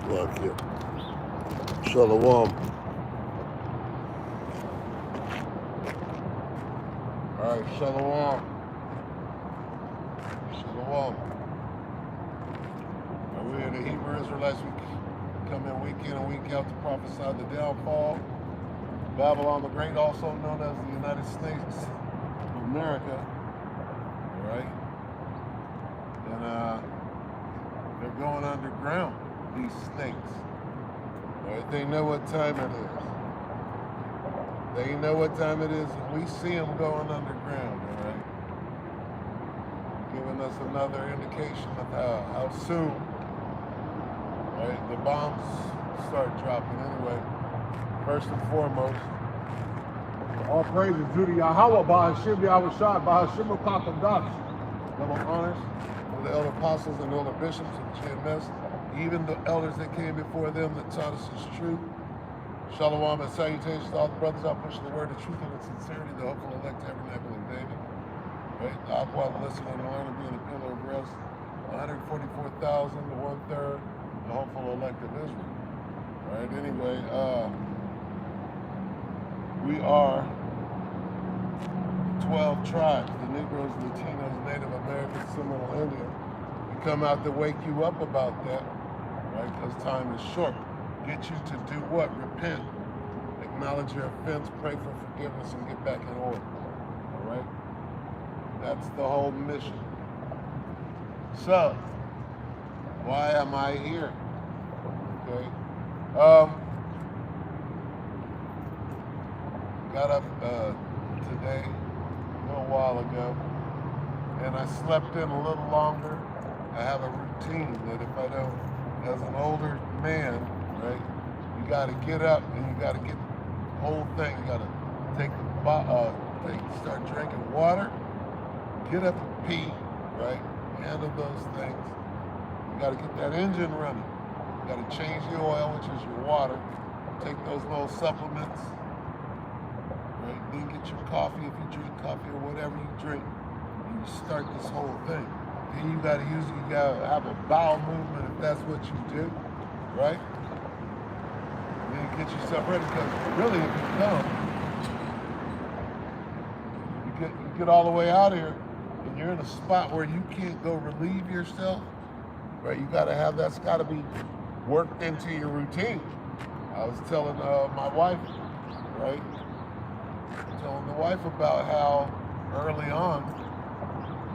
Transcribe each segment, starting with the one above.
Look here. Shalom. All right, shalom. Shalom. Now we're the Hebrew Israelites. We come in week in and week out to prophesy the downfall. Babylon the Great, also known as the United States of America. All right? And they're going underground, these snakes. All right? They know what time it is. They know what time it is, and we see them going underground, all right? Giving us another indication of how soon, right, the bombs start dropping anyway. First and foremost, all praises due to Yahweh, Bahashim Yahushua, Bahashim Kakadash. Double honors to the elder apostles and elder bishops of GMS, even the elders that came before them that taught us this truth. Shalom and salutations to all the brothers out pushing the word of truth and sincerity, the hopeful elect tabernacle of David. Right? The Aqua, the listener, and the learner being a pillar of rest. 144,000 to 1/3, the hopeful elect of Israel. Right? Anyway, we are 12 tribes, the Negroes, Latinos, Native Americans, Seminole Indian. We come out to wake you up about that, right? Because time is short. Get you to do what? Repent, acknowledge your offense, pray for forgiveness, and get back in order. All right? That's the whole mission. So, why am I here? Okay. Got up today, a little while ago, and I slept in a little longer. I have a routine that if I don't, as an older man, right? You got to get up and you got to get the whole thing. You got to start drinking water, get up and pee, right? Handle those things. You got to get that engine running. You got to change the oil, which is your water. Take those little supplements, right? Then get your coffee if you drink coffee or whatever you drink. And you start this whole thing. Then you got to use it. You got to have a bowel movement if that's what you do, right? Then get yourself ready, because really if you don't, you get all the way out here and you're in a spot where you can't go relieve yourself, right? You gotta have, that's gotta be worked into your routine. I was telling my wife, right? Telling the wife about how early on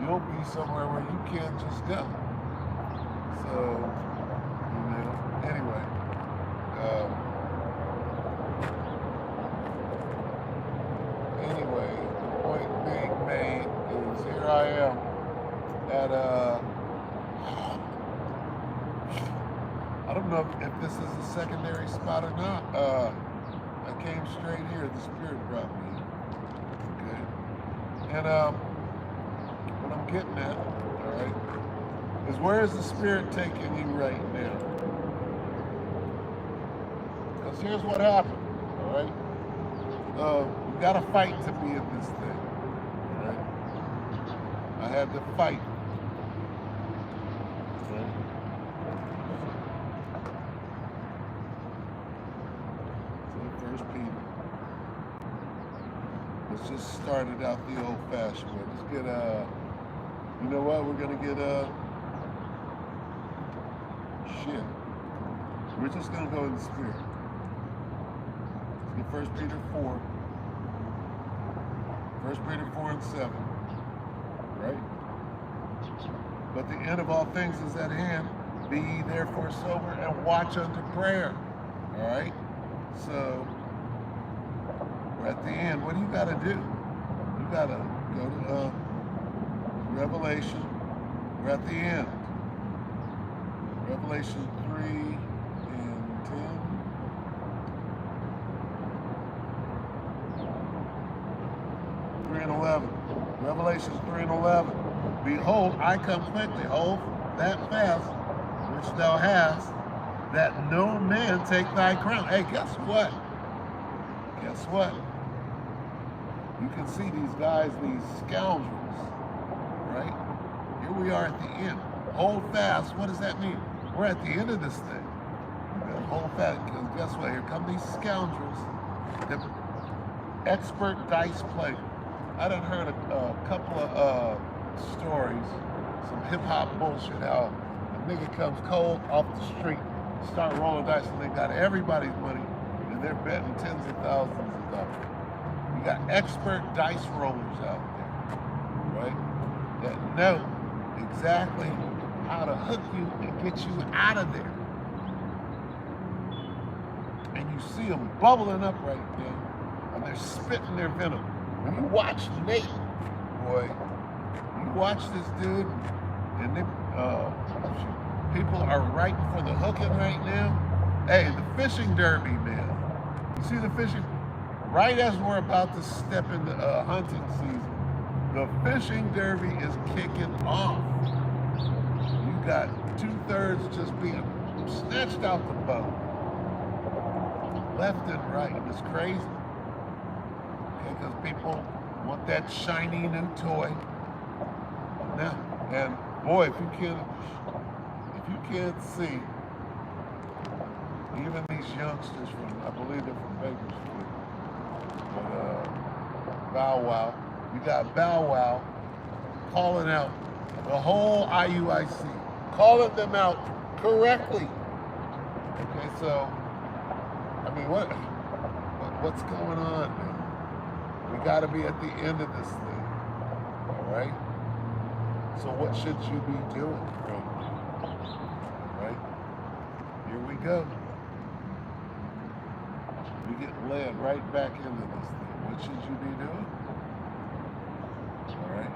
you'll be somewhere where you can't just go. So, you know, anyway. Anyway, the point being made is here I am at I don't know if this is a secondary spot or not. I came straight here, the Spirit brought me. Okay. And what I'm getting at, all right, is where is the Spirit taking you right now? Because here's what happened, all right? You gotta fight to be in this thing, right? I had to fight, right? So First Peter. Let's just start it out the old-fashioned way. Let's get you know what? We're gonna get shit. We're just gonna go in the Spirit. Let's get 1 Peter 4. 1 Peter 4 and 7, right? But the end of all things is at hand. Be ye therefore sober and watch unto prayer. All right? So, we're at the end. What do you got to do? You got to go to Revelation. We're at the end. Revelation 3 and 10. And 11. Revelation 3 and 11. Behold, I come quickly. Hold that fast, which thou hast, that no man take thy crown. Hey, guess what? Guess what? You can see these guys, these scoundrels, right? Here we are at the end. Hold fast. What does that mean? We're at the end of this thing. hold fast, because guess what? Here come these scoundrels, the expert dice players. I done heard a couple of stories, some hip hop bullshit, how a nigga comes cold off the street, start rolling dice, and they got everybody's money, and they're betting tens of thousands of dollars. You got expert dice rollers out there, right, that know exactly how to hook you and get you out of there. And you see them bubbling up right now, and they're spitting their venom. When you watch Nate, boy, you watch this dude, and they, people are right for the hooking right now. Hey, the fishing derby, man. You see the fishing? Right as we're about to step into hunting season, the fishing derby is kicking off. You got 2/3 just being snatched out the boat, left and right. It's crazy. Because people want that shiny new toy. Now, and boy, if you can't see, even these youngsters from, I believe they're from Bakersfield, but Bow Wow, you got Bow Wow calling out the whole IUIC, calling them out correctly. Okay, so, I mean, what's going on, man? We got to be at the end of this thing, all right? So what should you be doing right now, all right? Here we go. We get led right back into this thing. What should you be doing? All right?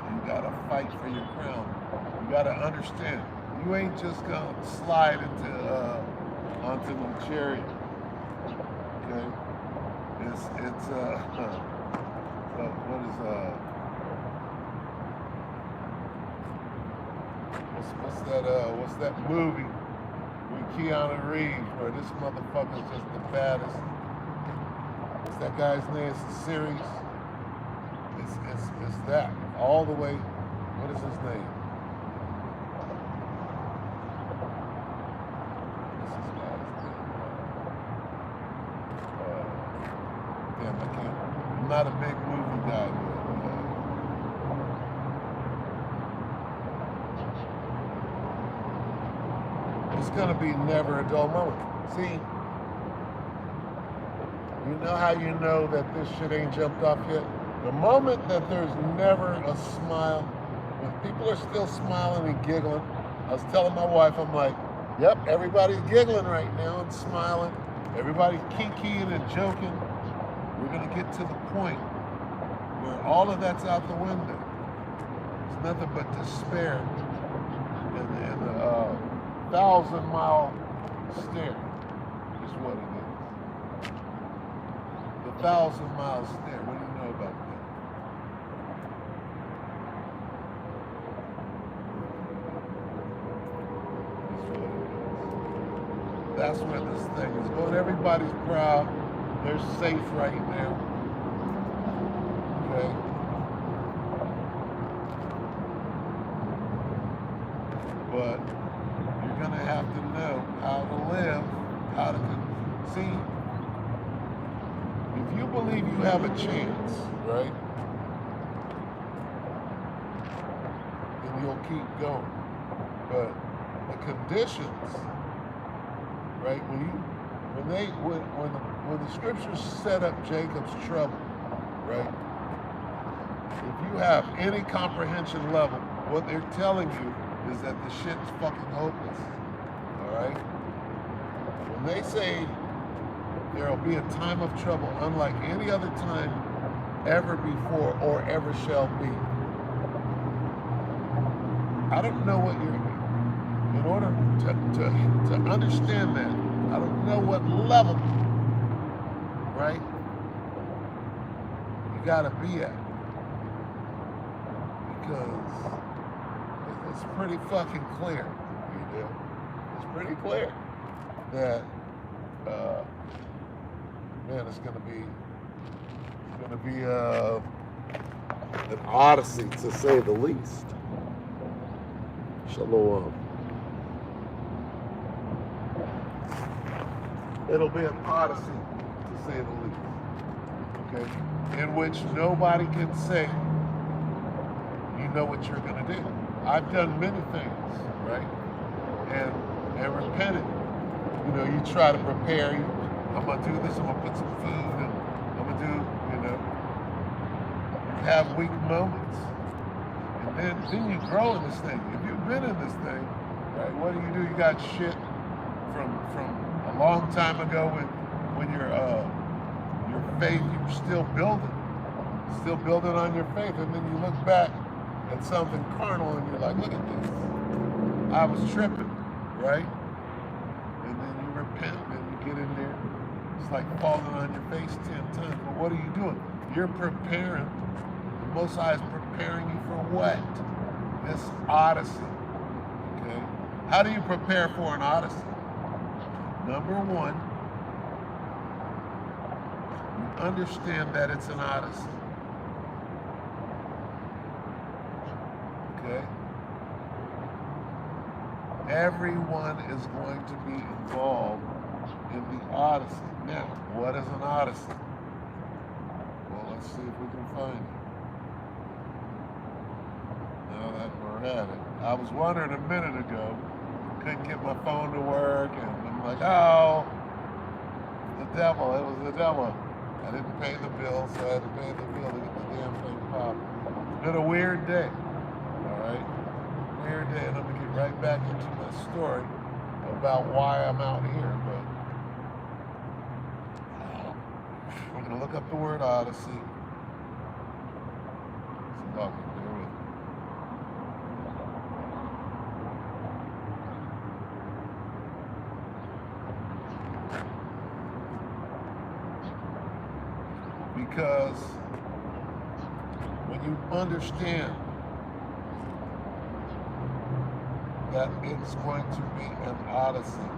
You gotta fight for your crown. You gotta understand. You ain't just gonna slide onto the chariot. Okay? It's what's that movie with Keanu Reeves where this motherfucker's just the baddest? What's that guy's name? It's a series. It's that all the way. What is his name? I'm not a big movie guy, but it's gonna be never a dull moment. See, you know how you know that this shit ain't jumped off yet? The moment that there's never a smile, when people are still smiling and giggling, I was telling my wife, I'm like, yep, everybody's giggling right now and smiling. Everybody's kikiing and joking. We're gonna get to the point where all of that's out the window. It's nothing but despair and a 1,000-mile stare is what it is. The 1,000-mile stare. What do you know about that? That's what it is. That's where this thing is going. Everybody's proud. They're safe right now. Okay. But you're gonna have to know how to live, how to see. If you believe you have a chance, right, then you'll keep going. But the conditions, right, when the scriptures set up Jacob's trouble, right? If you have any comprehension level, what they're telling you is that the shit's fucking hopeless. All right? When they say there'll be a time of trouble unlike any other time ever before or ever shall be. I don't know what in order to understand that, I don't know what level, right, you gotta be at. Because it's pretty fucking clear, you know? It's pretty clear that, man, it's gonna be an odyssey, to say the least. Shalom. It'll be an odyssey, to say the least. Okay? In which nobody can say, you know what you're going to do. I've done many things, right? And repented. You know, you try to prepare. I'm going to do this. I'm going to put some food, and I'm going to do, you know, have weak moments. And then you grow in this thing. If you've been in this thing, right, what do? You got shit from a long time ago when your faith, you were still building on your faith, and then you look back at something carnal and you're like, look at this. I was tripping, right? And then you repent and you get in there. It's like falling on your face 10 times. But what are you doing? You're preparing. The Most High is preparing you for what? This odyssey. Okay? How do you prepare for an odyssey? Number one, you understand that it's an odyssey. Okay? Everyone is going to be involved in the odyssey. Now, what is an odyssey? Well, let's see if we can find it. Now that we're at it. I was wondering a minute ago, couldn't get my phone to work, and I'm like, oh, the devil, it was the devil. I didn't pay the bill, so I had to pay the bill to get the damn thing popped. It's been a weird day, all right? Weird day, and I'm gonna get right back into my story about why I'm out here, but we're gonna look up the word odyssey. It's lucky, bear with me. Because when you understand that it's going to be an odyssey,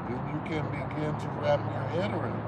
then you can begin to wrap your head around it.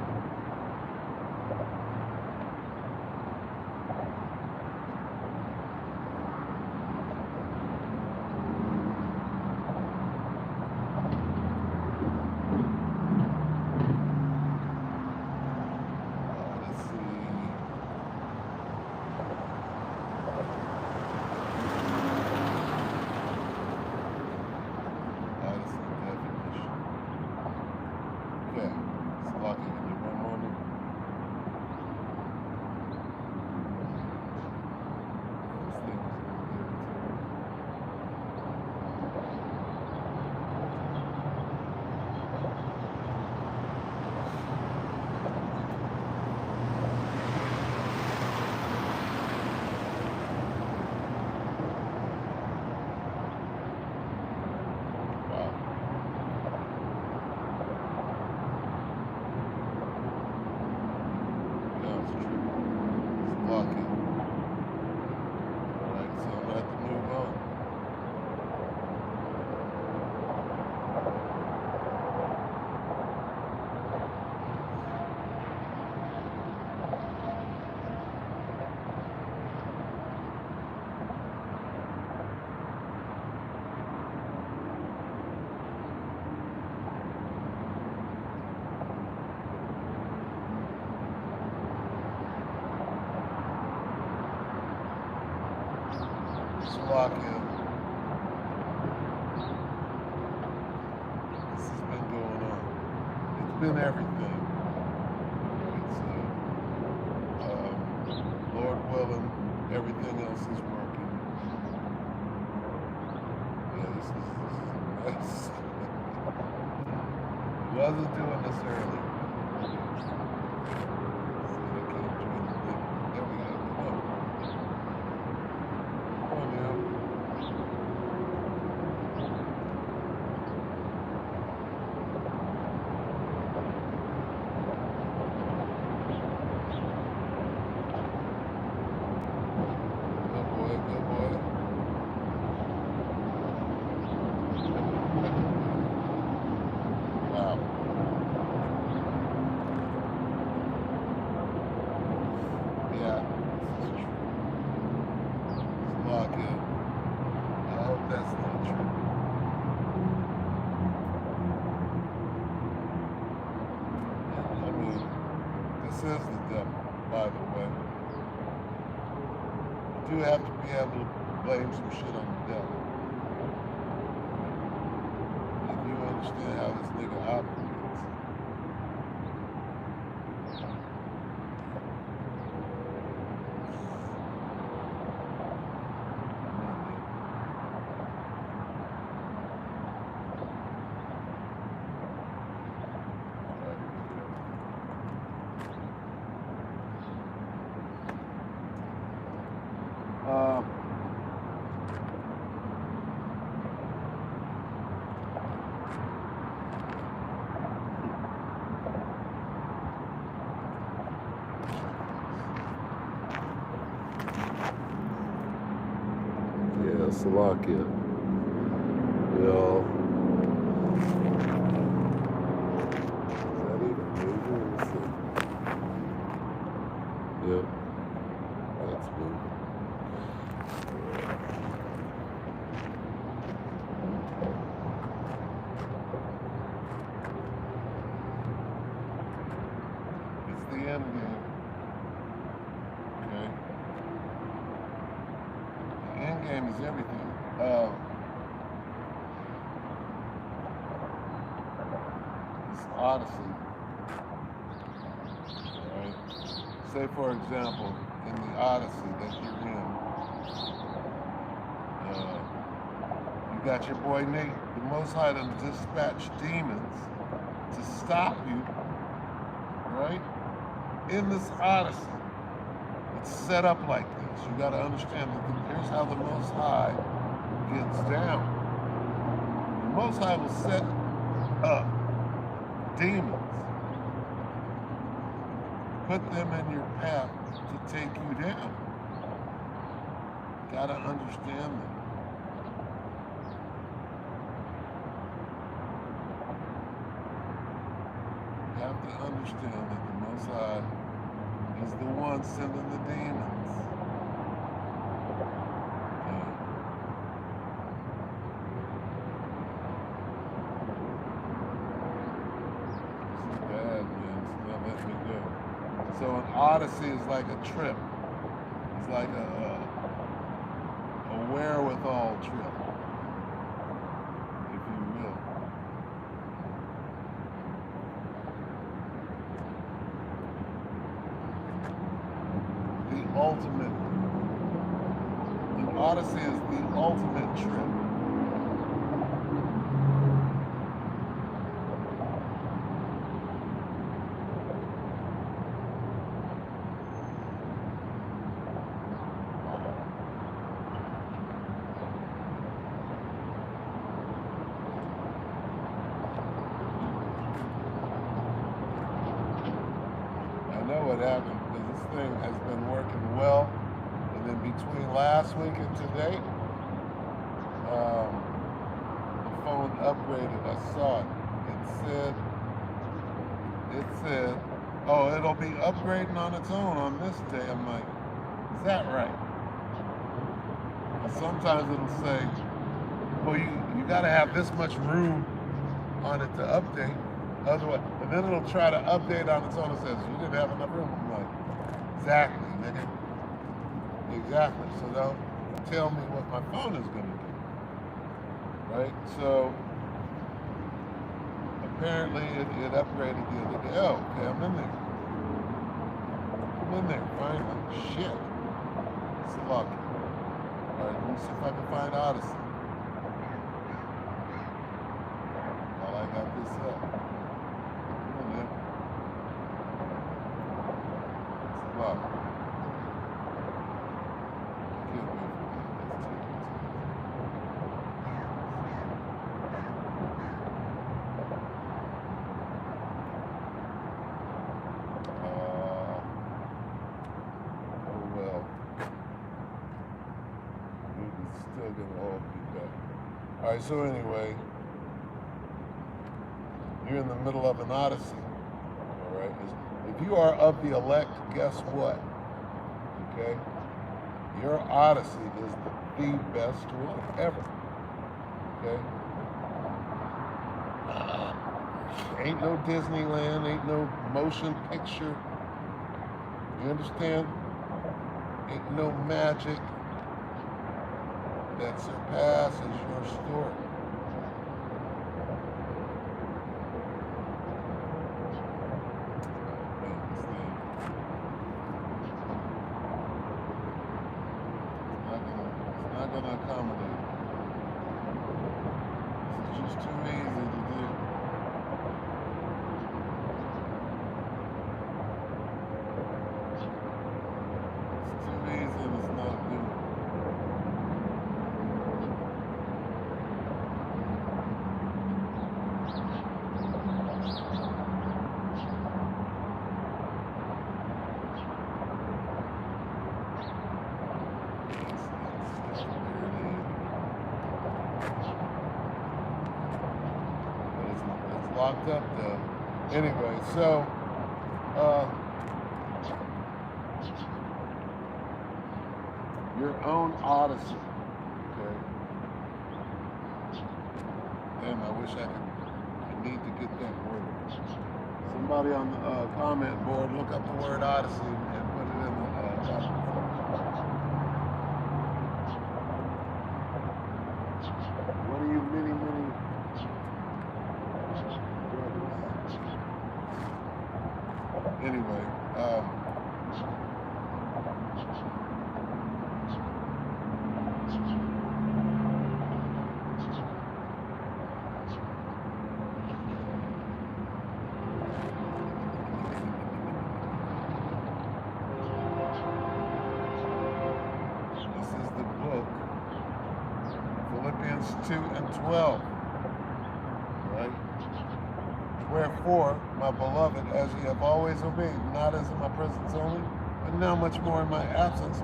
Lock in. This has been going on. It's been everything. It's Lord willing, everything else is working. Yeah, this is a mess. Wasn't doing this earlier. the devil, by the way. You do have to be able to blame some shit on the devil. If you understand how this nigga operates. Yeah, Salakia. Well, is that even moving? Let's see. Yep, that's moving. It's the end game. Okay. The end game is everything. This Odyssey. Right? Say, for example, in the Odyssey that you're in, you got your boy Nate. The Most High done dispatched demons to stop you, right? In this Odyssey. It's set up like this. You got to understand that here's how the Most High gets down. The Most High will set up demons, put them in your path to take you down. Got to understand that. You have to understand that the Most High is the one sending the demons. Yeah. This is bad, man. It's not letting me go. So an Odyssey is like a trip. It's like a wherewithal trip, if you will. The ultimate. An Odyssey is the ultimate trip. I know what happened because this thing has been working well. And then between last week and today, the phone upgraded. I saw it. It said, oh, it'll be upgrading on its own on this day. I'm like, is that right? And sometimes it'll say, well, you got to have this much room on it to update. Otherwise, and then it'll try to update on its own and says, you didn't have enough room. I'm like, exactly, nigga. Exactly. So don't tell me what my phone is going to do. Right? So apparently it upgraded the other day. Oh, okay, I'm in there. Finally. Shit. It's lucky. Alright, let me see if I can find Odyssey. While I got this up. Come on, man. It's lucky. Can't wait for that. Still gonna hold me back. All right, so anyway, you're in the middle of an Odyssey, all right? If you are of the elect, guess what? Okay? Your Odyssey is the best one ever, okay? Ain't no Disneyland, ain't no motion picture You understand? Ain't no magic that surpasses your story. It's not gonna accommodate. This is just too easy to do. It's too easy and it's not good. It's locked up though. Anyway, so your own odyssey. Okay. Damn, I wish I need to get that word. Somebody on the comment board, look up the word odyssey and put it in the comment. What are you many brothers? Anyway, this is the book, Philippians 2 and 12, right? Wherefore, my beloved, as ye have always obeyed, not as in my presence only, but now much more in my absence,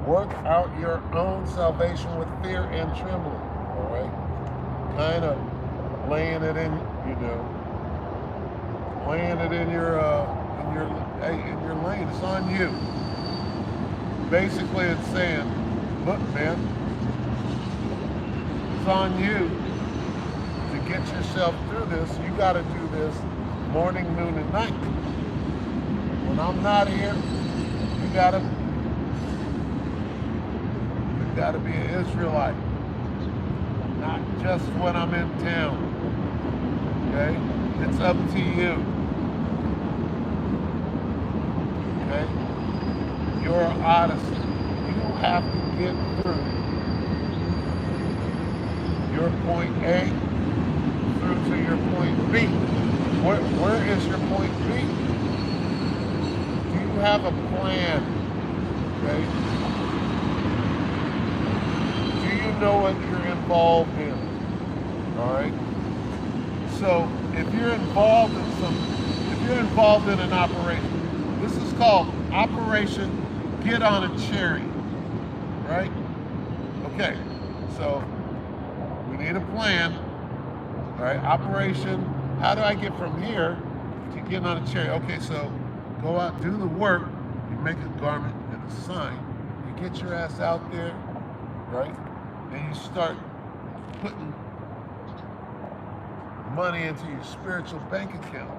work out your own salvation with fear and trembling, all right? Kind of laying it in, laying it in your lane. It's on you. Basically, it's saying, look, man, it's on you to get yourself through this. You got to do this morning, noon, and night. When I'm not here, you gotta be an Israelite, not just when I'm in town. Okay, it's up to you. Okay, your odyssey. You have to get through your point A through to your point B. Where is your point B? Do you have a plan? Okay? Do you know what you're involved in? All right? So if you're involved in an operation, this is called Operation Get on a Chariot, right? Okay, so we need a plan. All right, operation, how do I get from here to getting on a chariot? Okay, so go out, do the work, you make a garment and a sign, you get your ass out there, right? And you start putting money into your spiritual bank account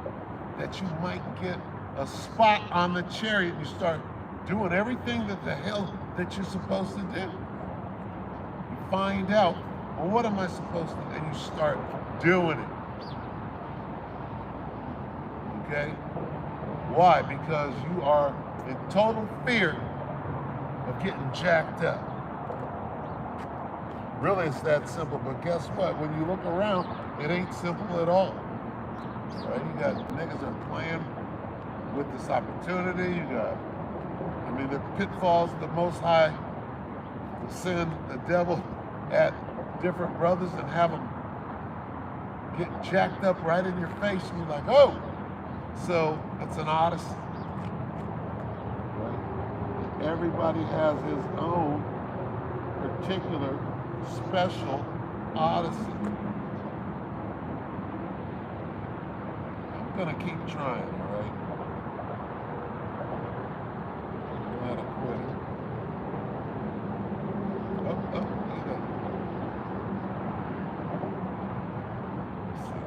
that you might get a spot on the chariot. You start doing everything that the hell that you're supposed to do. You find out, well, what am I supposed to do? And you start doing it. Okay? Why? Because you are in total fear of getting jacked up. Really, it's that simple, but guess what? When you look around, it ain't simple at all. Right? You got niggas that are playing with this opportunity. You got, the pitfalls the Most High will send the devil at different brothers and have them get jacked up right in your face, and you're like, oh! So it's an odyssey. Right? Everybody has his own particular special odyssey. I'm gonna keep trying, all right? I'm not a quitter. Oh, look at that. Let's see.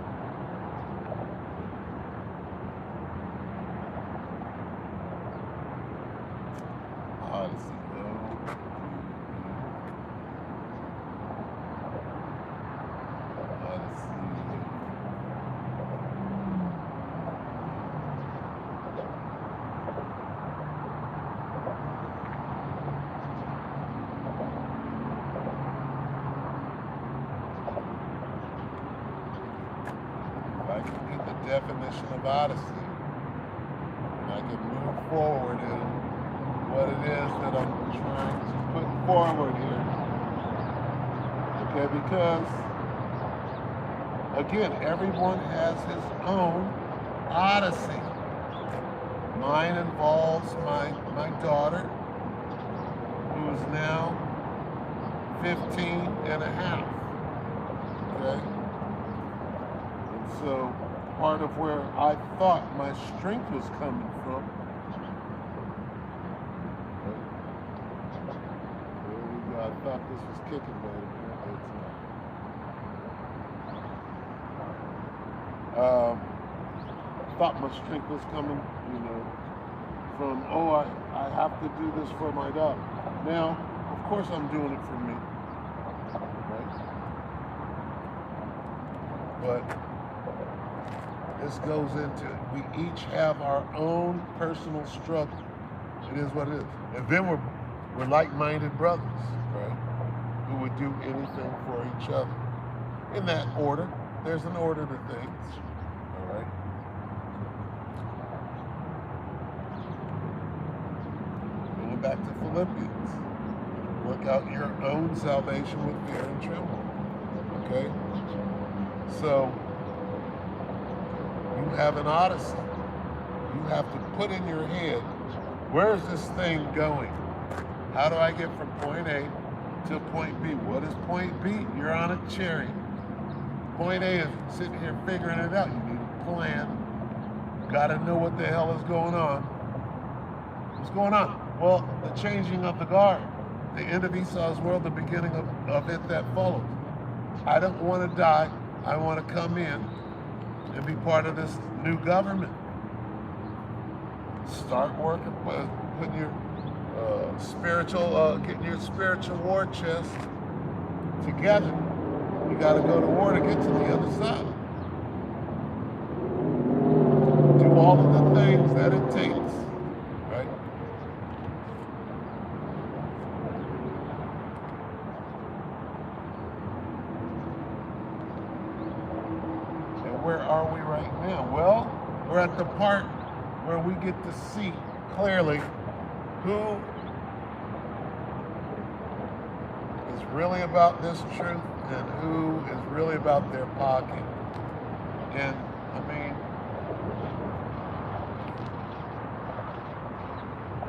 definition of odyssey. And I can move forward in what it is that I'm trying to put forward here. Okay, because again, everyone has his own odyssey. Mine involves my daughter, who is now 15 and a half. Okay? And so part of where I thought my strength was coming from. There we go. I thought this was kicking, but apparently it's not. Thought my strength was coming, from, I have to do this for my daughter. Now, of course I'm doing it for me, right? But this goes into, we each have our own personal struggle. It is what it is. And then we're like-minded brothers, right? Who would do anything for each other. In that order, there's an order to things, all right? Going back to Philippians. Work out your own salvation with fear and trembling, okay? So, you have an odyssey. You have to put in your head, where is this thing going? How do I get from point A to point B? What is point B? You're on a chariot. Point A is sitting here figuring it out. You need a plan. You gotta know what the hell is going on. What's going on? Well, the changing of the guard. The end of Esau's world, the beginning of it that follows. I don't want to die. I want to come in and be part of this new government. Start working, putting your getting your spiritual war chest together. You got to go to war to get to the other side. Do all of the things that it takes, right? Where are we right now? Well, we're at the part where we get to see clearly who is really about this truth and who is really about their pocket. And I mean,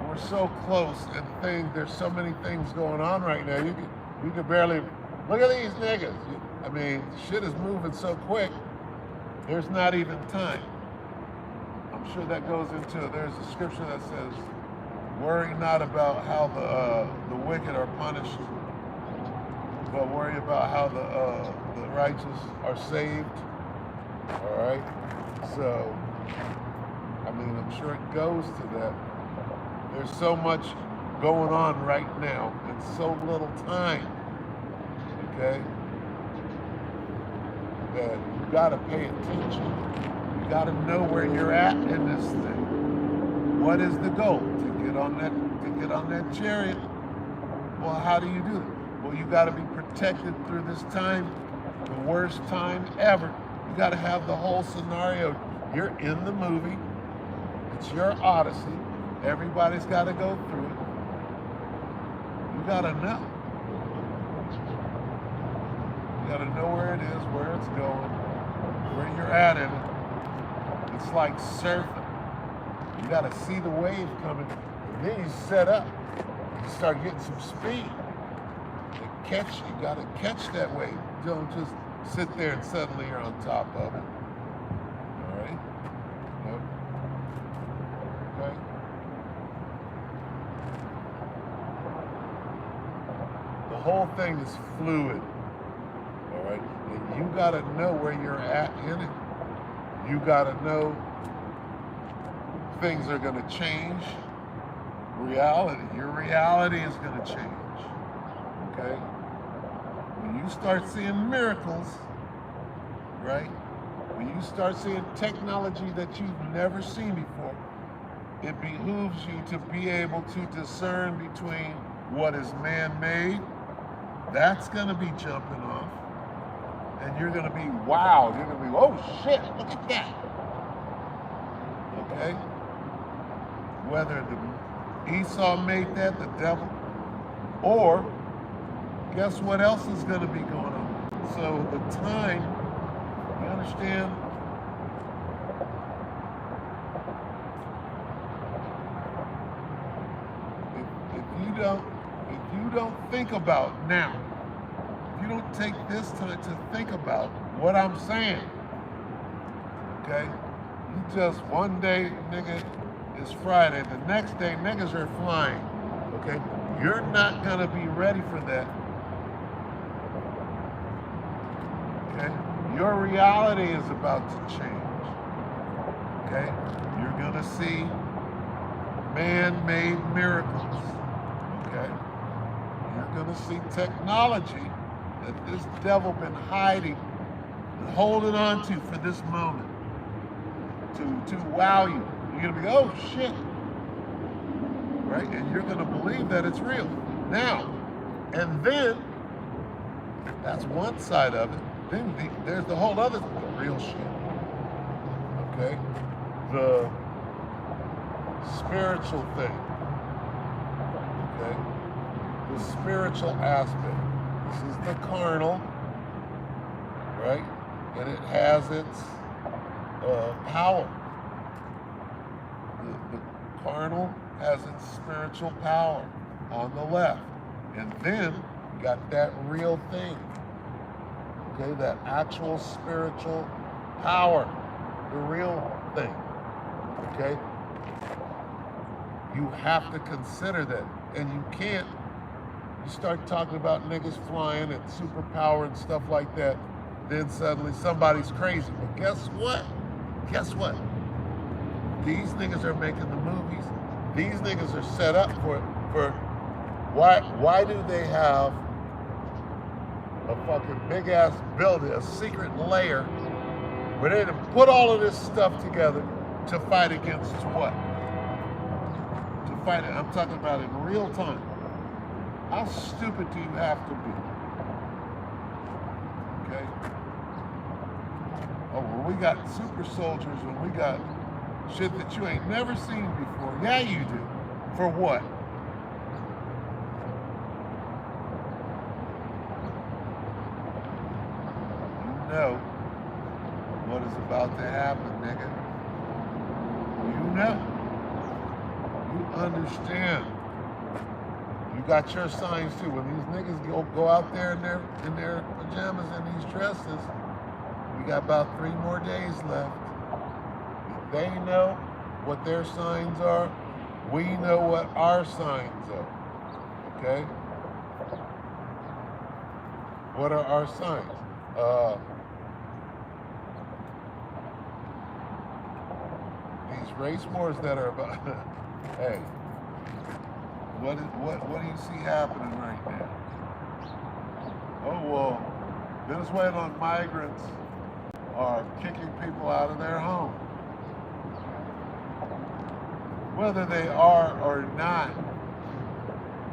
we're so close and there's so many things going on right now. You could barely, look at these niggas. I mean, shit is moving so quick. There's not even time. I'm sure that goes into, there's a scripture that says, worry not about how the wicked are punished, but worry about how the righteous are saved. All right? So, I mean, I'm sure it goes to that. There's so much going on right now in so little time, okay? That you gotta pay attention. You gotta know where you're at in this thing. What is the goal? To get on that chariot. Well, how do you do that? Well, you gotta be protected through this time, the worst time ever. You gotta have the whole scenario. You're in the movie. It's your odyssey. Everybody's gotta go through it. You gotta know. You gotta know where it is, where it's going, where you're at in it. It's like surfing. You gotta see the wave coming, and then you set up. You start getting some speed. You gotta catch that wave. Don't just sit there and suddenly you're on top of it. All right? Yep. Okay? The whole thing is fluid. All right? And you gotta know where you're at in it. You gotta know things are gonna change. Your reality is gonna change. Okay? When you start seeing miracles, right? When you start seeing technology that you've never seen before, it behooves you to be able to discern between what is man-made, that's gonna be jumping off, and you're gonna be wowed. You're gonna be, oh shit, look at that. Okay? Whether the Esau made that, the devil, or guess what else is going to be going on? So the time, you understand? If you don't think about now, if you don't take this time to think about what I'm saying, okay? You just one day, nigga, it's Friday. The next day, niggas are flying. Okay? You're not gonna be ready for that. Okay? Your reality is about to change. Okay? You're gonna see man-made miracles. Okay? You're gonna see technology that this devil been hiding and holding on to for this moment to wow you. You're gonna be, oh shit, right? And you're gonna believe that it's real. Now, and then, that's one side of it. Then there's the whole other real shit, okay? The spiritual thing, okay? The spiritual aspect. This is the carnal, right? And it has its power. The carnal has its spiritual power on the left. And then you got that real thing. Okay, that actual spiritual power. The real thing. Okay? You have to consider that. And you can't, you start talking about niggas flying and superpower and stuff like that, then suddenly somebody's crazy. But guess what? Guess what? These niggas are making the movies. These niggas are set up for why do they have a fucking big ass building, a secret layer, where they put all of this stuff together to fight against what? To fight it. I'm talking about in real time. How stupid do you have to be? Okay? Oh, well, we got super soldiers and we got shit that you ain't never seen before. Yeah, you do. For what? You know what is about to happen, nigga. You know. You understand. You got your signs too. When these niggas go out there in their pajamas and these dresses, we got about 3 more days left. They know what their signs are. We know what our signs are. Okay? What are our signs? These race wars that are about. Hey, what do you see happening right now? Oh well, Venezuelan migrants are kicking people out of their homes. Whether they are or not,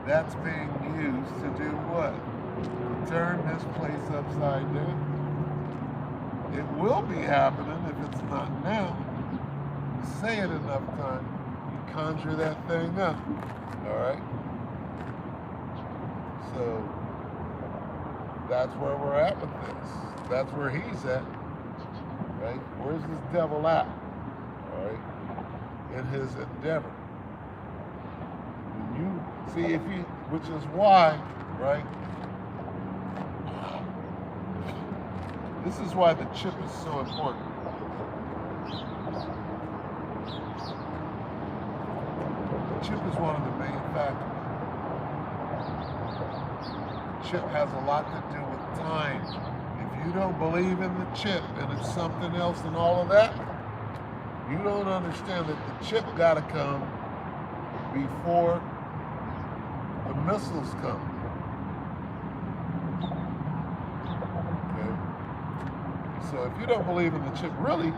that's being used to do what? To turn this place upside down. It will be happening if it's not now. You say it enough time, you conjure that thing up. All right? So that's where we're at with this. That's where he's at. Right? Where's this devil at? All right? In his endeavor. When you see, which is why, right? This is why the chip is so important. The chip is one of the main factors. The chip has a lot to do with time. If you don't believe in the chip and it's something else and all of that, you don't understand that the chip gotta come before the missiles come. Okay? So if you don't believe in the chip, really,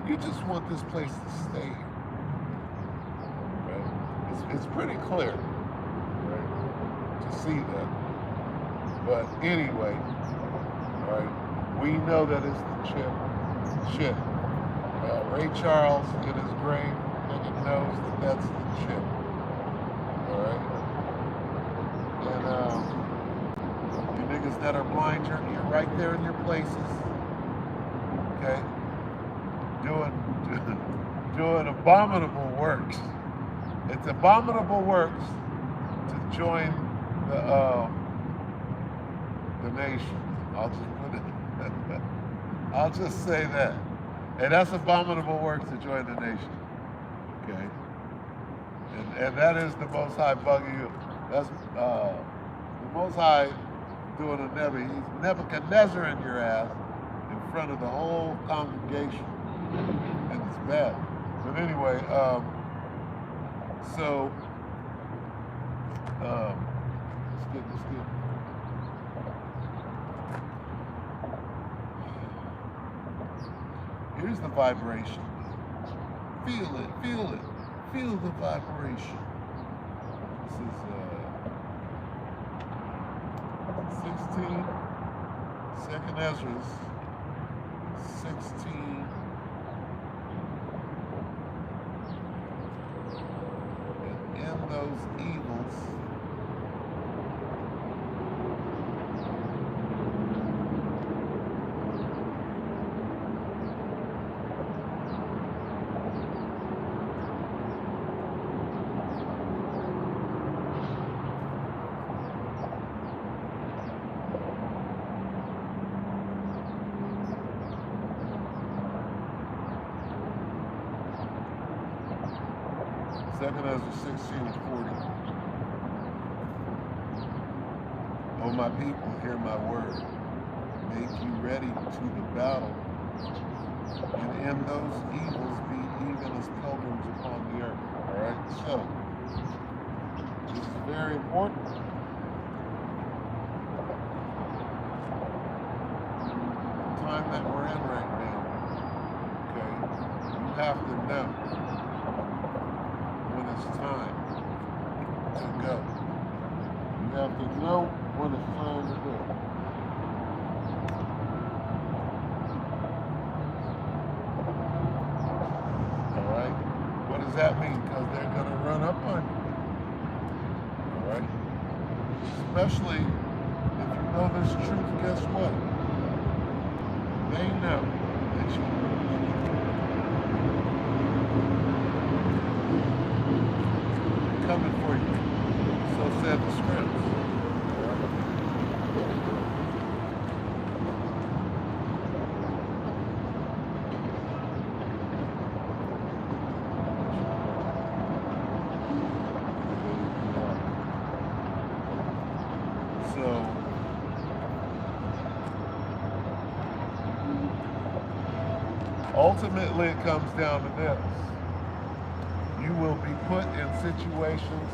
you just want this place to stay here. Right? It's pretty clear, right, to see that. But anyway, right, we know that it's the chip. Ray Charles in his grave nigga knows that that's the chip. Alright? And you niggas that are blind, you're right there in your places. Okay? Doing abominable works. It's abominable works to join the nation. I'll just put it. I'll just say that. And that's abominable works to join the nation. Okay? And that is the Most High bugging you. That's the Most High doing a Nebuchadnezzar. He's Nebuchadnezzar in your ass in front of the whole congregation. And it's bad. But anyway, so let's get. Here's the vibration. Feel it. Feel the vibration. This is 16, Second Ezra's 16. And in those evils, Second Ezra 16 and 40. O my people, hear my word. Make you ready to the battle, and in those evils be even as pilgrims upon the earth. All right, so this is very important. The time that we're in right now. Okay, you have to know when it's time to go. You have to know when it's time to go. Alright? What does that mean? Because they're going to run up on you. Alright? Especially if you know this truth, guess what? They know that you coming for you. So said the scripts. So ultimately it comes down to this. You will be put in situations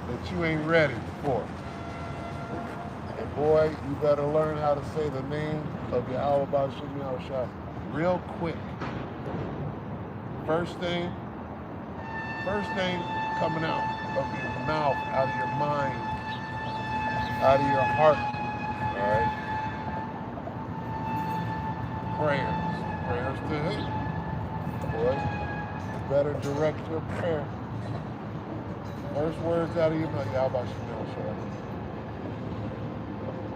that you ain't ready for. And boy, you better learn how to say the name of Yahweh B'Shem Yahushua real quick. First thing coming out of your mouth, out of your mind, out of your heart, all right? Prayers to Him. Boy, you better direct your prayer. First words out of your mouth, Yahweh B'Shem Yahushua.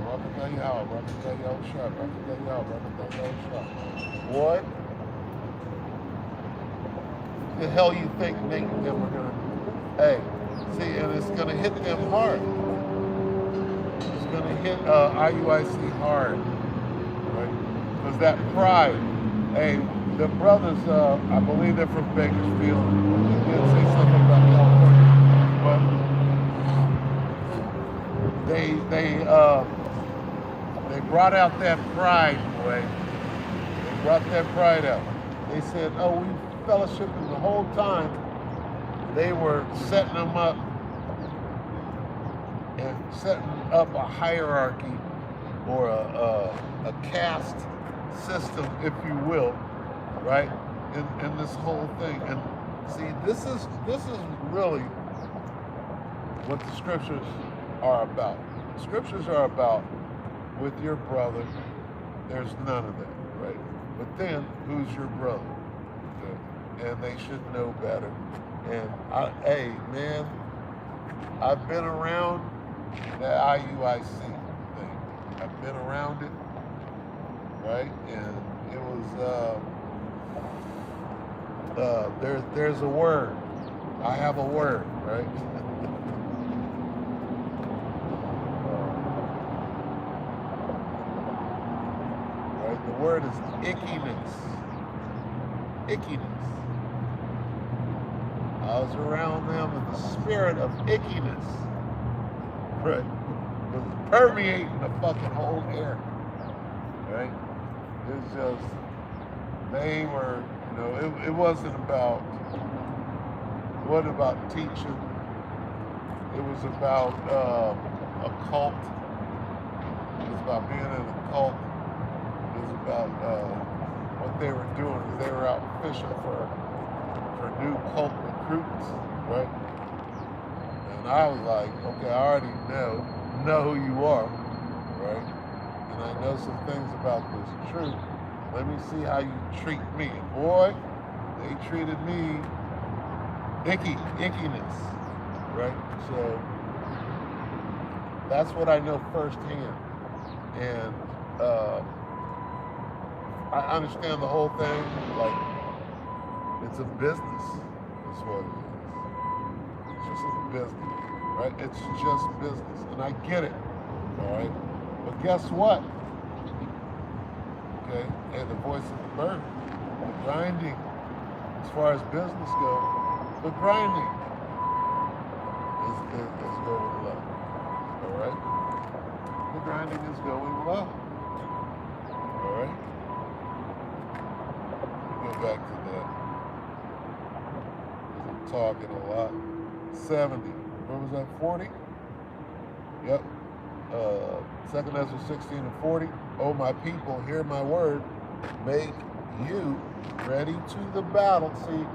Rakatah Yahweh, Rakatah Yahushua, Rakatah Yahweh, Rakatah Yahushua. What the hell you think making them are gonna? Hey, see, and it's gonna hit them hard. It's gonna hit IUIC hard, right? Because that pride. Hey, the brothers, I believe they're from Bakersfield. They did say something about California, but they brought out that pride, boy. They brought that pride out. They said, oh, we fellowshipping the whole time. They were setting them up and setting up a hierarchy or a caste system, if you will, right? In this whole thing. And see, this is really what the scriptures are about. The scriptures are about with your brother, there's none of that, right? But then, who's your brother? Okay. and they should know better. And hey, man, I've been around the IUIC thing. I've been around it, right? And it was there's a word. I have a word, right? Right. The word is ickiness. Ickiness. I was around them in the spirit of ickiness. Right. It was permeating the fucking whole air. Right? It's just, they were, it wasn't about, teaching. It was about a cult. It was about being in a cult. It was about what they were doing. They were out fishing for new cult recruits, right? And I was like, okay, I already know who you are, right? And I know some things about this truth. Let me see how you treat me. And boy, they treated me ickiness, right? So that's what I know firsthand. And I understand the whole thing. Like, it's a business, is what it is. It's just a business, right? It's just business. And I get it, all right? But guess what? Okay, and the voice of the bird, the grinding, as far as business goes, the grinding is going low, all right? The grinding is going low, all right? Go back to that, because I'm talking a lot. 70, what was that, 40? Yep. 2 Ezra 16 and 40. Oh, my people, hear my word. Make you ready to the battle. See,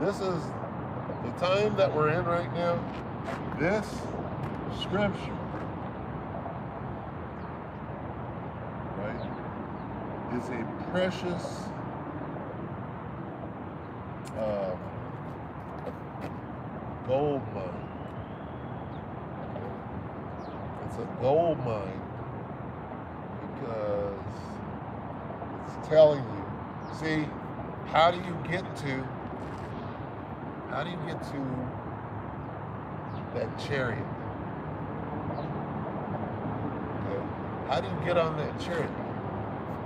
this is the time that we're in right now. This scripture, right, is a precious gold mine. It's a gold mine because it's telling you. See, how do you get to that chariot? Okay. How do you get on that chariot?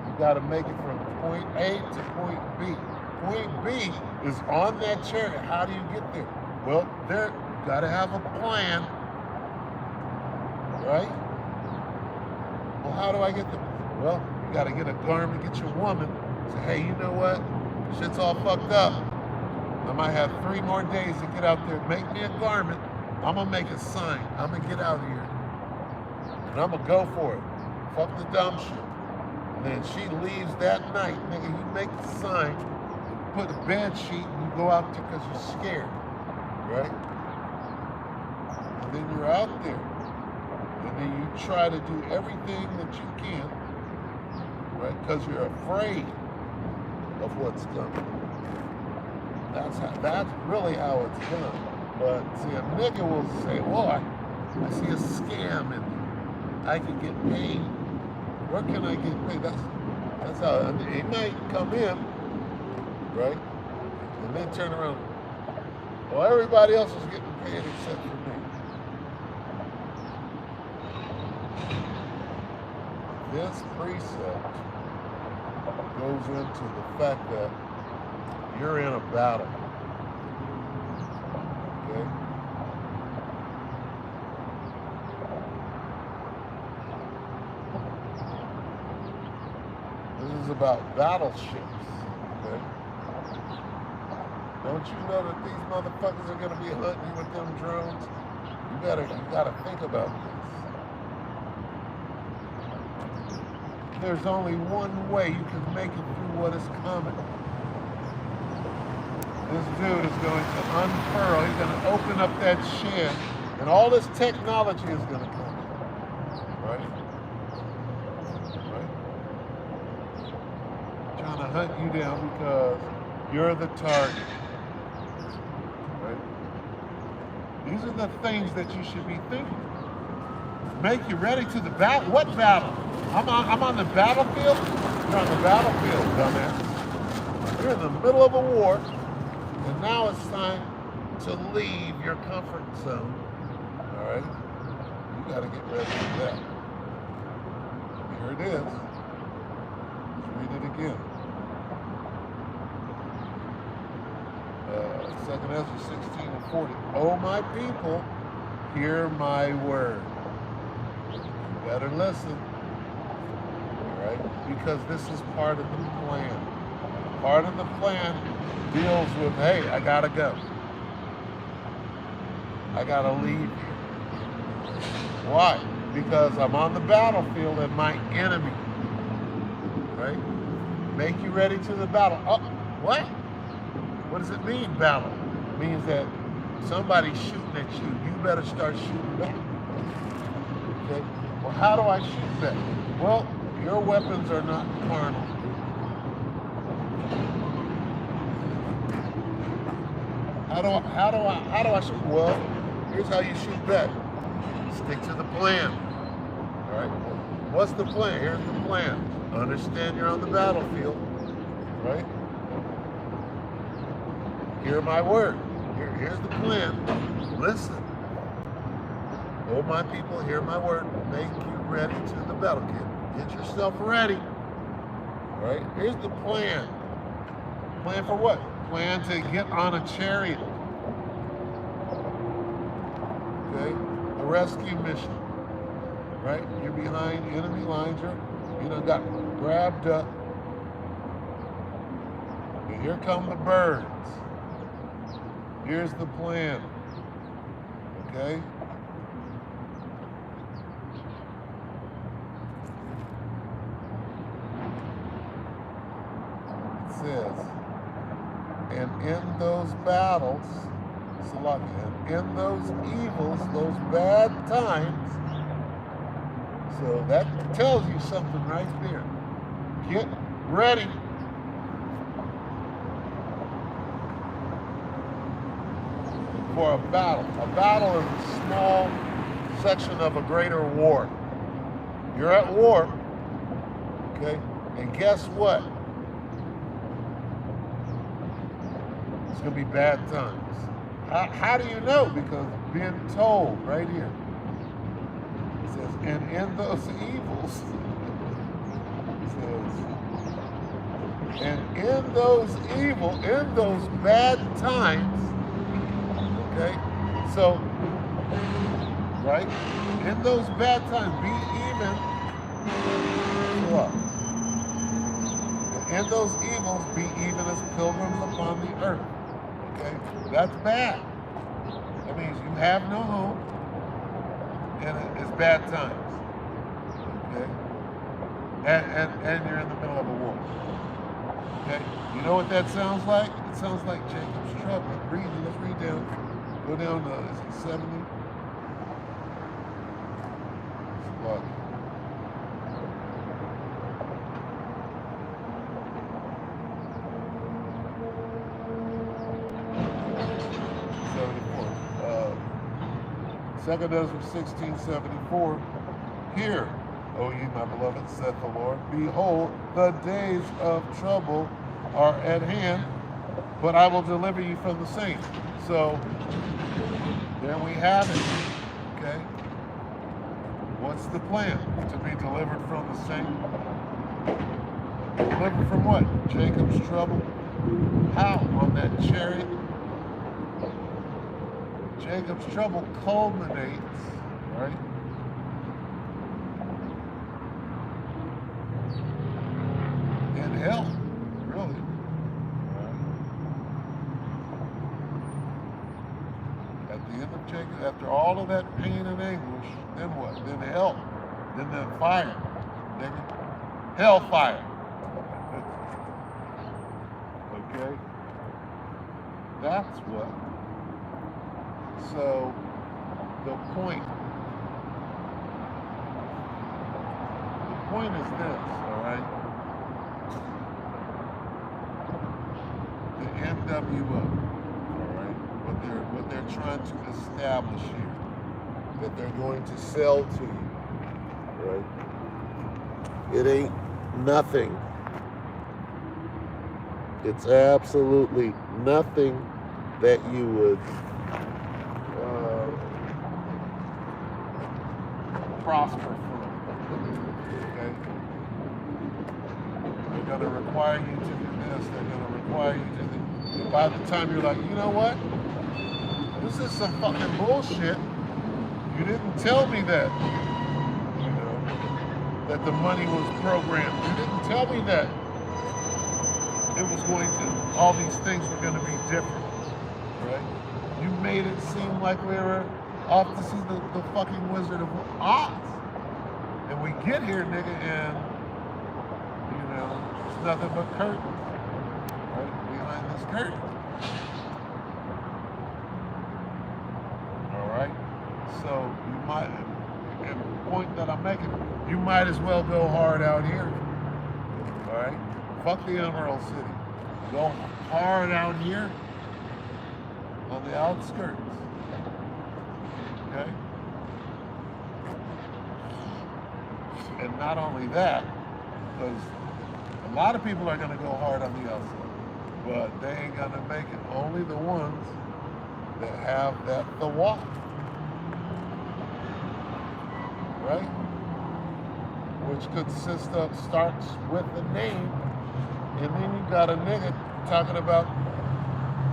You got to make it from point A to point B. Point B is on that chariot. How do you get there? Well, you got to have a plan, right? Well, how do I get there? Well, you got to get a garment, get your woman. Say, hey, you know what? Shit's all fucked up. I might have 3 more days to get out there. Make me a garment. I'm going to make a sign. I'm going to get out of here. And I'm going to go for it. Fuck the dumb shit. And then she leaves that night. Nigga, you make the sign, put a bed sheet, and you go out there because you're scared. Right? And then you're out there. And then you try to do everything that you can. Right? Because you're afraid of what's coming. That's really how it's done. But see, a nigga will say, well, I see a scam in there. I can get paid. Where can I get paid? That's how he might come in, right? And then turn around. Well, everybody else is getting paid except for me. This precept goes into the fact that you're in a battle. Okay? This is about battleships. Okay? Don't you know that these motherfuckers are gonna be hunting you with them drones? You gotta think about this. There's only one way you can make it through what is coming. This dude is going to unfurl, he's going to open up that shed, and all this technology is going to come. Right? Right? Trying to hunt you down because you're the target. These are the things that you should be thinking. Make you ready to the battle. What battle? I'm on the battlefield? You're on the battlefield, dumbass. You're in the middle of a war, and now it's time to leave your comfort zone. All right? You got to get ready for that. Here it is. Let's read it again. 2 Ezra 16:40. Oh, my people, hear my word. You better listen. All right? Because this is part of the plan. Part of the plan deals with, hey, I gotta go. I gotta leave here. Why? Because I'm on the battlefield and my enemy. Right? Make you ready to the battle. Oh, what? What does it mean, battle? It means that somebody's shooting at you. You better start shooting back. Okay? Well, how do I shoot back? Well, your weapons are not carnal. How do I shoot? Well, here's how you shoot back. Stick to the plan. All right? What's the plan? Here's the plan. Understand you're on the battlefield, right? Hear my word. Here's the plan. Listen. Oh, my people, hear my word. Make you ready to the battle. Get yourself ready. All right? Here's the plan. Plan for what? Plan to get on a chariot. Okay? A rescue mission. Right? You're behind enemy lines. You done got grabbed up. And here come the birds. Here's the plan. Okay? It says, and in those battles, and in those evils, those bad times, so that tells you something right there. Get ready. For a battle. A battle is a small section of a greater war. You're at war, okay? And guess what? It's going to be bad times. How do you know? Because being told right here. It says, and in those evils, it says, and in those bad times, okay? So, right? In those bad times, be even. And in those evils, be even as pilgrims upon the earth. Okay? That's bad. That means you have no home, and it's bad times. Okay? And you're in the middle of a war. Okay? You know what that sounds like? It sounds like Jacob's trouble. Let's read down. Go down to, is it 70? Look. 2 Ezra 16:74. Hear, O ye my beloved, saith the Lord, behold, the days of trouble are at hand, but I will deliver you from the same. So, there we have it, okay? What's the plan? To be delivered from the same? Delivered from what? Jacob's trouble? How? On that chariot? Jacob's trouble culminates, right? In hell, really. Right? At the end of Jacob, after all of that pain and anguish, then what? Then hell. Then the fire. Hellfire. Okay? That's what. So, the point is this, all right? The NWO, all right? What what they're trying to establish here, that they're going to sell to you, right? It ain't nothing. It's absolutely nothing that you would prosper from. Okay? They're going to require you to do this. They're going to require you to do. By the time you're like, you know what? This is some fucking bullshit. You didn't tell me that. You know, that the money was programmed. You didn't tell me that it was going to. All these things were going to be different, right? You made it seem like we were off to see the fucking Wizard of Oz. And we get here, nigga, and, you know, it's nothing but curtains, right? Behind this curtain. All right? So you might, and the point that I'm making, you might as well go hard out here. All right? Fuck the Emerald City. Go hard out here on the outskirts. Okay? And not only that, because a lot of people are going to go hard on the outside, but they ain't going to make it. Only the ones that have that thawat. Right? Which starts with the name, and then you got a nigga talking about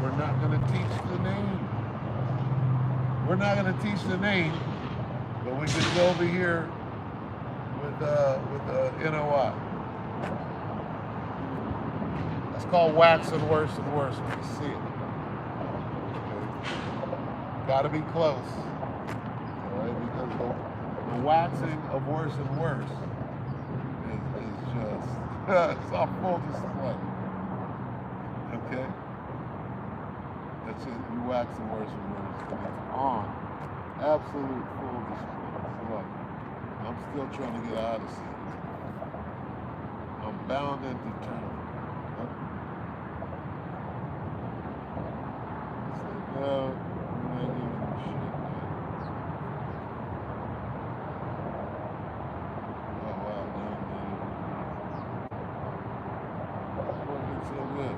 we're not going to teach the name. We're not going to teach the name, but we can go over here with NOI. That's called waxing worse and worse when you see it. Okay. Got to be close, all right? Because the waxing of worse and worse is just it's on full display. Okay, that's it. You waxing worse and worse, and it's on absolute full display. So look, I'm still trying to get out of this. I'm bound and determined. No, I'm not giving a shit, man. Oh wow, no, it's working so good.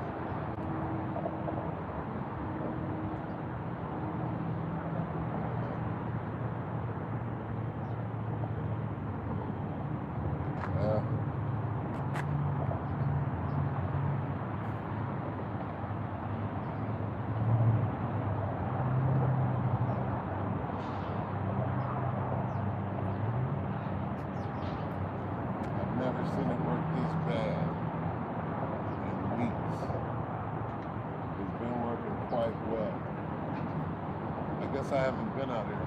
Never seen it work this bad in weeks. It's been working quite well. I guess I haven't been out here.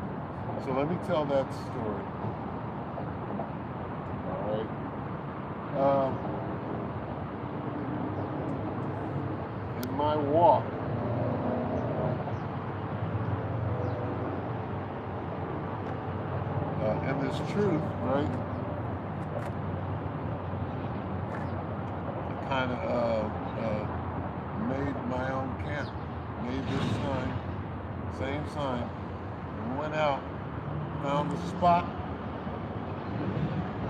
So let me tell that story. All right. In my walk, in this truth, right? Kind of made my own camp, made this sign, same sign, and went out, found the spot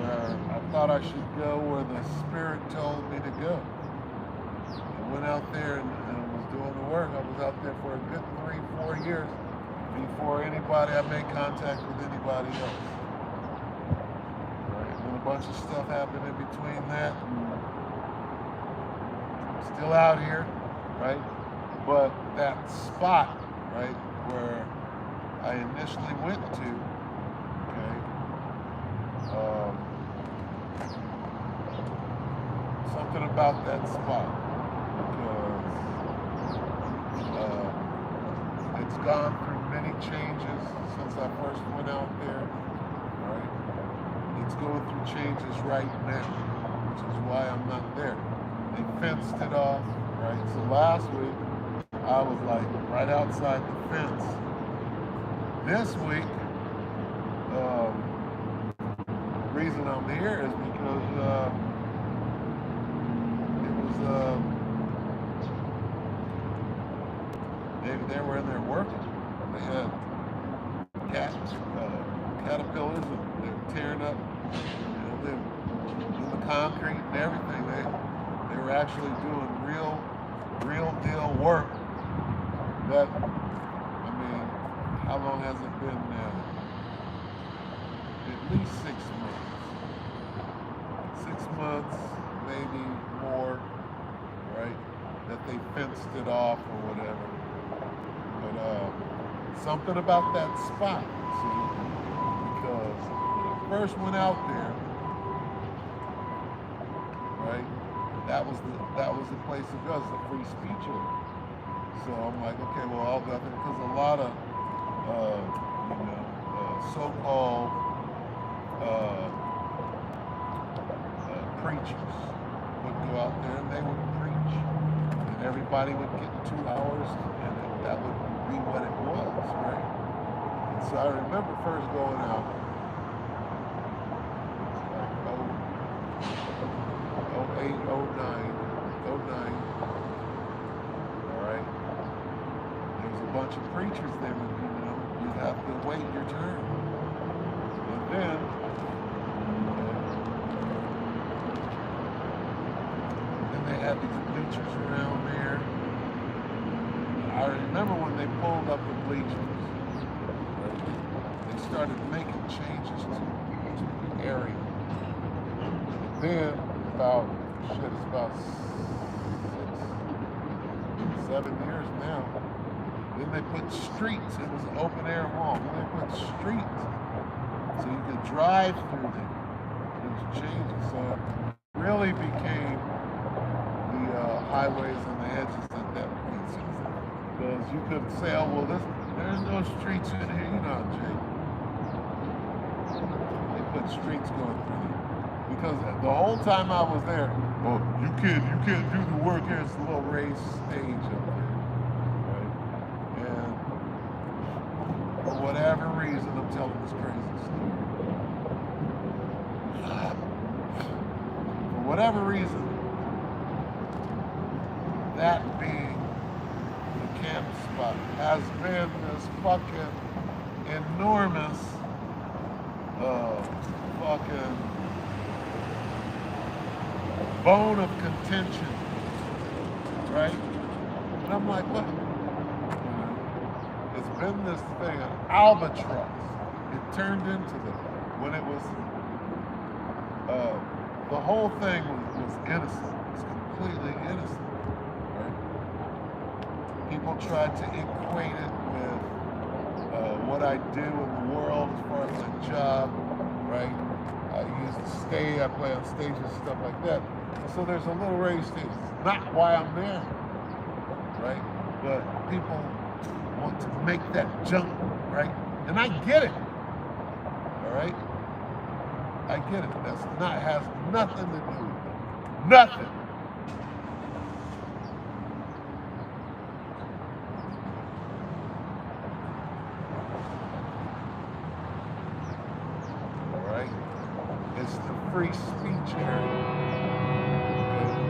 where I thought I should go, where the Spirit told me to go. I went out there and was doing the work. I was out there for a good 3-4 years before I made contact with anybody else. Right? And then a bunch of stuff happened in between that. Still out here, right? But that spot, right, where I initially went to, okay, something about that spot, because it's gone through many changes since I first went out there, right? It's going through changes right now, which is why I'm not there. They fenced it off, right? So last week, I was like right outside the fence. This week, the reason I'm here is because they were in there working. They had caterpillars, and they were tearing up, doing the concrete and everything. They were actually doing real deal work. That, I mean, how long has it been now? At least 6 months. 6 months, maybe more, right? That they fenced it off or whatever. But something about that spot, see, because when I first went out there, right, that was the place to go. It's a free speech area. So I'm like, okay, well, I'll go there because a lot of so-called preachers would go out there and they would preach, and everybody would get 2 hours, and that would be what it was, right? And so I remember first going out, like 08, 09, all right? There was a bunch of preachers there, you'd have to wait your turn. And then they had these bleachers around there. I remember when they pulled up the bleachers, right, they started making changes to the area. And then it's about 6, 7 years now. Then they put streets. It was an open air mall. Then they put streets so you could drive through there. It was changing. So it really became highways and the edges at that point, because you could say, oh, well, there's no streets in here, Jay. They put streets going through there. Because the whole time I was there, oh, you can't do the work here. It's a little raised stage up there, right? And for whatever reason, I'm telling this crazy story. For whatever reason, that being the camp spot has been this fucking enormous fucking bone of contention, right? And I'm like, what? It's been this thing, an albatross. It turned into when it was, the whole thing was innocent. It's completely innocent. People tried to equate it with what I do in the world as far as my job, right? I used to play on stages and stuff like that. And so there's a little raised stage. It's not why I'm there, right? But people want to make that jump, right? And I get it, all right? I get it. Has nothing to do with it. Nothing. It's the free speech area. Okay?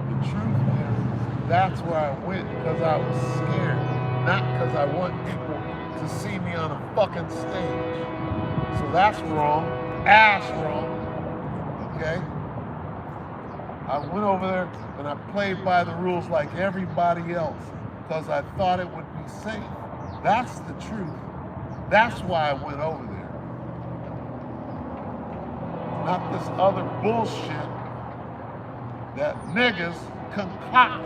The truth is, that's where I went because I was scared, not because I want people to see me on a fucking stage. So that's wrong, ass wrong, okay? I went over there and I played by the rules like everybody else because I thought it would be safe. That's the truth. That's why I went over there. Not this other bullshit that niggas concoct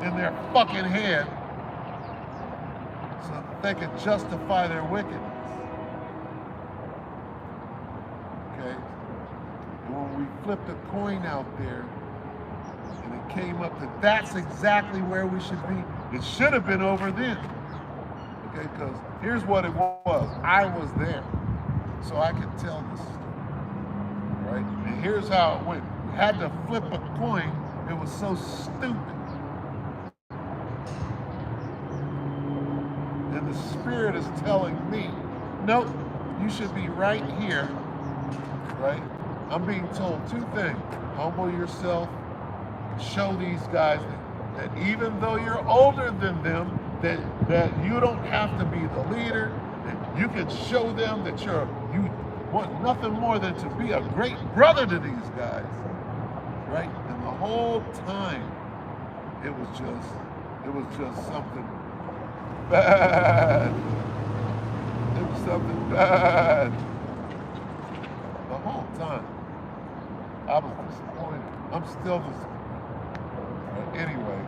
in their fucking head so that they can justify their wickedness. Okay? And when we flipped a coin out there and it came up that that's exactly where we should be, it should have been over then. Okay? Because here's what it was. I was there, so I can tell this story. Right? And here's how it went. We had to flip a coin. It was so stupid. And the spirit is telling me, nope, you should be right here, right? I'm being told 2 things. Humble yourself. Show these guys that even though you're older than them, that you don't have to be the leader. You can show them that you want nothing more than to be a great brother to these guys, right? And the whole time, it was just something bad. It was something bad. The whole time, I was disappointed. I'm still disappointed. Anyway,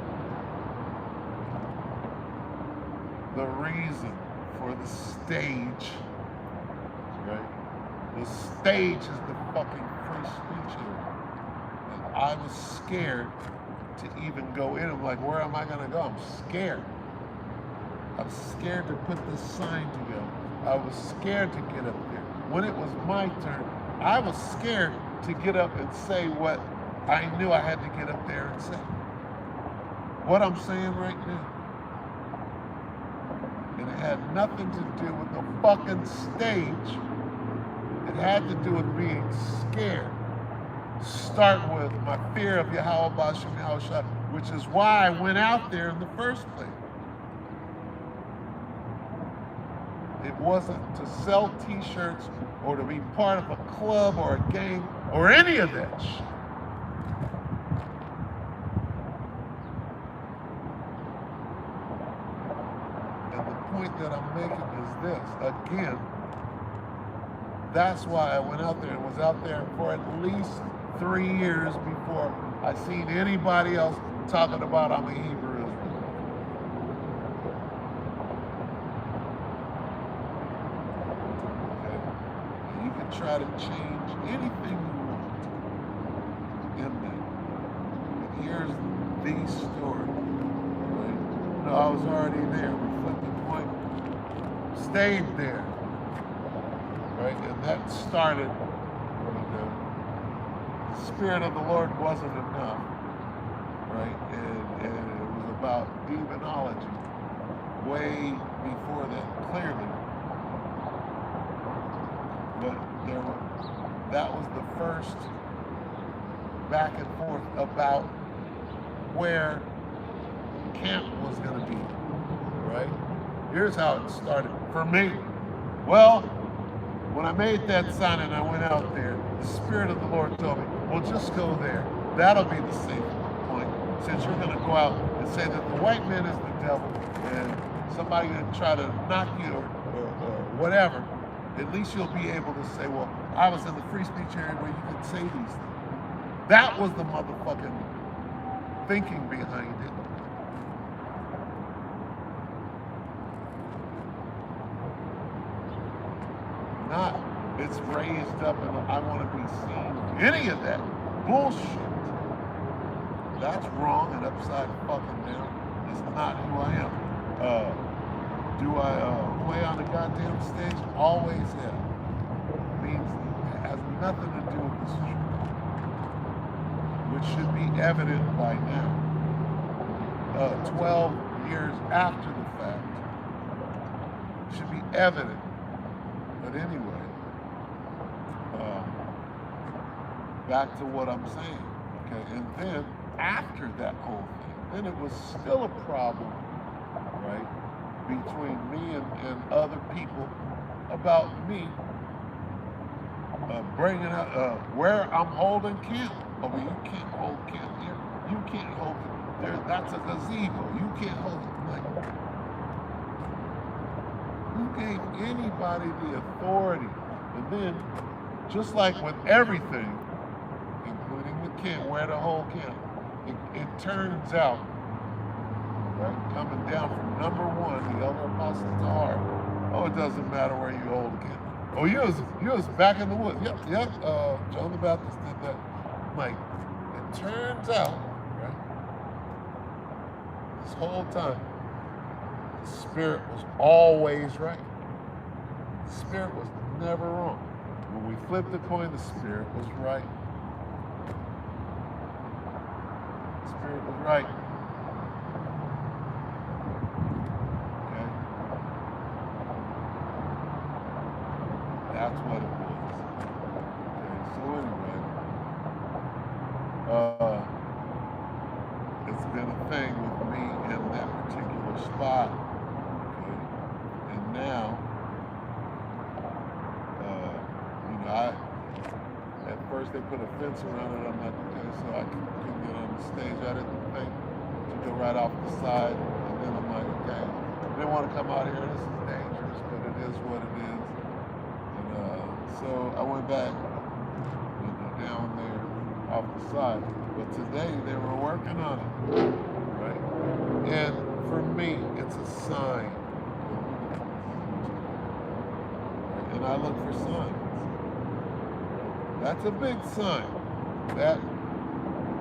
the reason for the stage, right? The stage is the fucking free speech area. And I was scared to even go in. I'm like, where am I gonna go? I'm scared. I'm scared to put this sign together. I was scared to get up there. When it was my turn, I was scared to get up and say what I knew I had to get up there and say. What I'm saying right now. And it had nothing to do with the fucking stage. It had to do with being scared. Start with my fear of Yahweh Bashem Yahushua, which is why I went out there in the first place. It wasn't to sell t-shirts or to be part of a club or a gang or any of that shit. And the point that I'm making is this. Again, that's why I went out there and was out there for at least 3 years before I seen anybody else talking about I'm a Hebrew Israelite. Okay? You can try to change anything you want in that. But here's the story. Right? No, I was already there. We flipped the point. Stayed there. Right? And that started, the Spirit of the Lord wasn't enough, right? And it was about demonology way before that, clearly. But that was the first back and forth about where camp was going to be, right? Here's how it started for me. Well, when I made that sign and I went out there, the Spirit of the Lord told me, well, just go there. That'll be the safe point. Since you're going to go out and say that the white man is the devil and somebody going to try to knock you or whatever, at least you'll be able to say, well, I was in the free speech area where you could say these things. That was the motherfucking thinking behind it. Not it's raised up and I want to be seen. Any of that bullshit. That's wrong and upside fucking down. It's not who I am. Do I play on the goddamn stage? Always have. Means it has nothing to do with this truth. Which should be evident by now. 12 years after the fact. Should be evident. But anyway, back to what I'm saying, okay? And then after that whole thing, then it was still a problem, right, between me and other people about me bringing up where I'm holding camp. Oh, well, you can't hold camp here. You can't hold it there. That's a gazebo. You can't hold it. Like, who gave anybody the authority? And then, just like with everything, including the camp, where to hold camp, it turns out, right, coming down from number 1, the elder apostle Tahar, oh, it doesn't matter where you hold camp. Oh, you was back in the woods. Yep, John the Baptist did that. Like, it turns out, right, this whole time, the Spirit was always right. The Spirit was never wrong. When we flipped the coin, the Spirit was right. The Spirit was right. Okay? That's what it was. Okay, so anyway, it's been a thing with me in that particular spot. At first they put a fence around it. I'm like, okay, so I couldn't get on the stage. I didn't think to go right off the side. And then I'm like, okay, I didn't want to come out here. This is dangerous, but it is what it is. And so I went back, down there off the side. But today they were working on it, right? And for me, it's a sign. And I look for signs. That's a big sign. That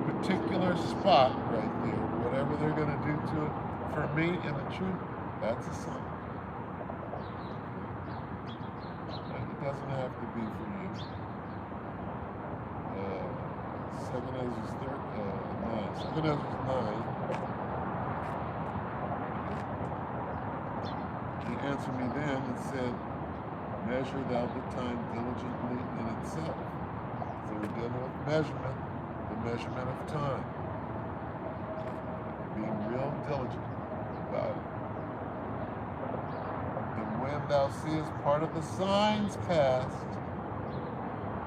particular spot right there, whatever they're going to do to it, for me in the truth, that's a sign. It doesn't have to be for you. 2 Ezra 9. He answered me then and said, measure thou the time diligently in itself. So we're dealing with measurement, the measurement of time. Being real diligent about it. And when thou seest part of the signs past,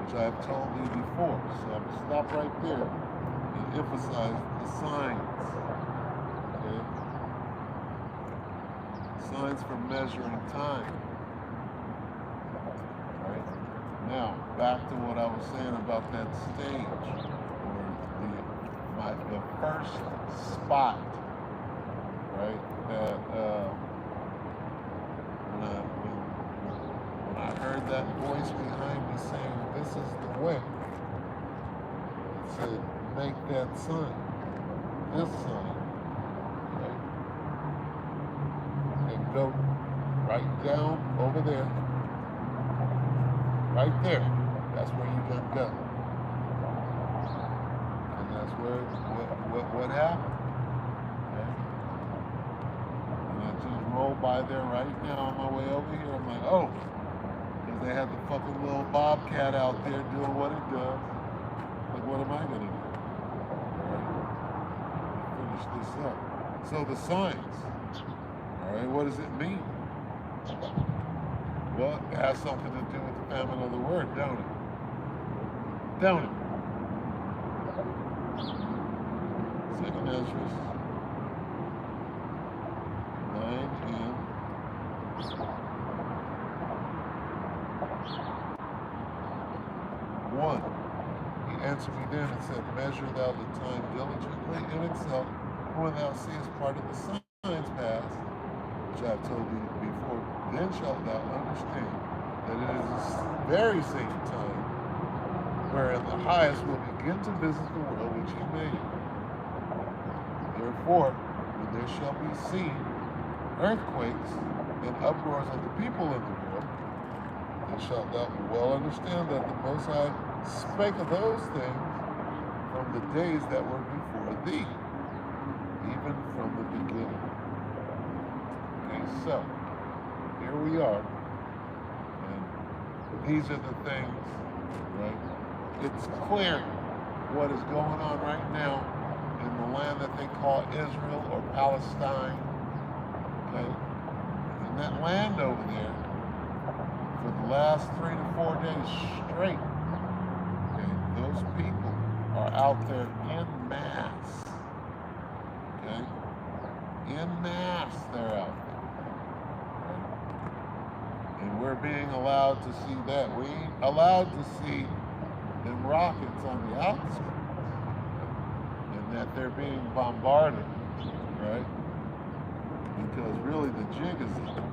which I have told thee before. So I'm going to stop right there and emphasize the signs. Okay? Signs for measuring time. Right? Now, back to what I was saying about that stage, or the first spot, right? That when I heard that voice behind me saying, "This is the way," it said, "Make that sign, this sign, right? And go right down over there, right there. That's where you can go." And that's what happened. Okay? And I just rolled by there right now on my way over here. I'm like, oh. They had the fucking little bobcat out there doing what it does. Like, what am I gonna do? All right, finish this up. So the signs. All right, what does it mean? Well, it has something to do with the famine of the word, don't it? Don't it? 2 Ezra 9 and 1. He answered me then and said, measure thou the time diligently in itself, when thou seest part of the signs pass, which I have told thee before, then shalt thou understand that it is this very same time wherein the highest will begin to visit the world which he made. Therefore, when there shall be seen earthquakes and uproars of the people in the world, then shalt thou well understand that the Most High spake of those things from the days that were before thee, even from the beginning. Okay, so here we are, and these are the things, right? It's clear what is going on right now in the land that they call Israel or Palestine. Okay, in that land over there, for the last 3 to 4 days straight, okay, those people are out there en masse. Okay, en masse they're out there. Okay? And we're being allowed to see that. We ain't allowed to see them rockets on the outskirts, and that they're being bombarded, right? Because really the jig is up.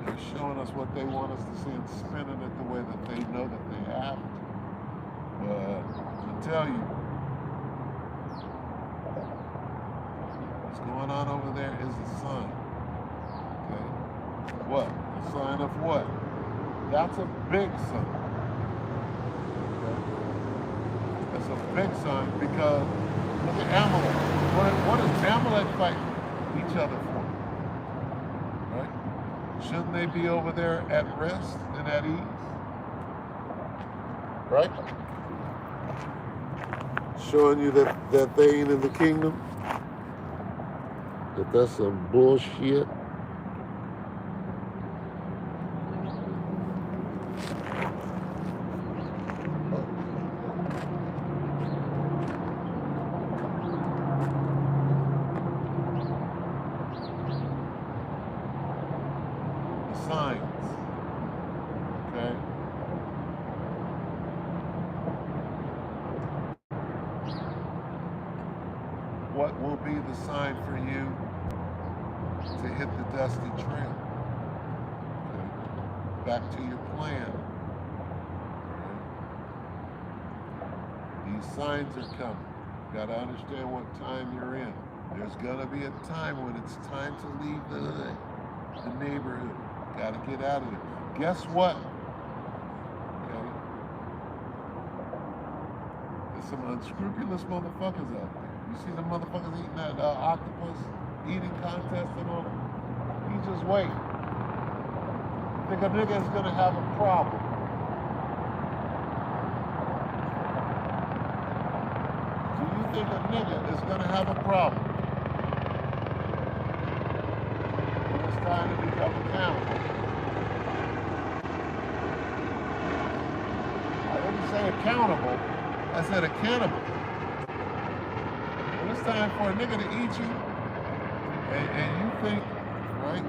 They're showing us what they want us to see and spinning it the way that they know that they have to. But I tell you, what's going on over there is a sign. Okay? What? A sign of what? That's a big sign. It's a big sign because look at Amalek. What does Amalek fight each other for? Right? Shouldn't they be over there at rest and at ease? Right? Showing you that they ain't in the kingdom? That's some bullshit. what will be the sign for you to hit the dusty trail? Okay. Back to your plan. Okay. These signs are coming. You gotta understand what time you're in. There's gonna be a time when it's time to leave the neighborhood. Gotta get out of there. Guess what? Okay. There's some unscrupulous motherfuckers out there. You see the motherfuckers eating that octopus eating contest and all? You just wait. Think a nigga is gonna have a problem. Do you think a nigga is gonna have a problem when it's time to become accountable? I didn't say accountable, I said accountable. When it's time for a nigga to eat you, and you think, right?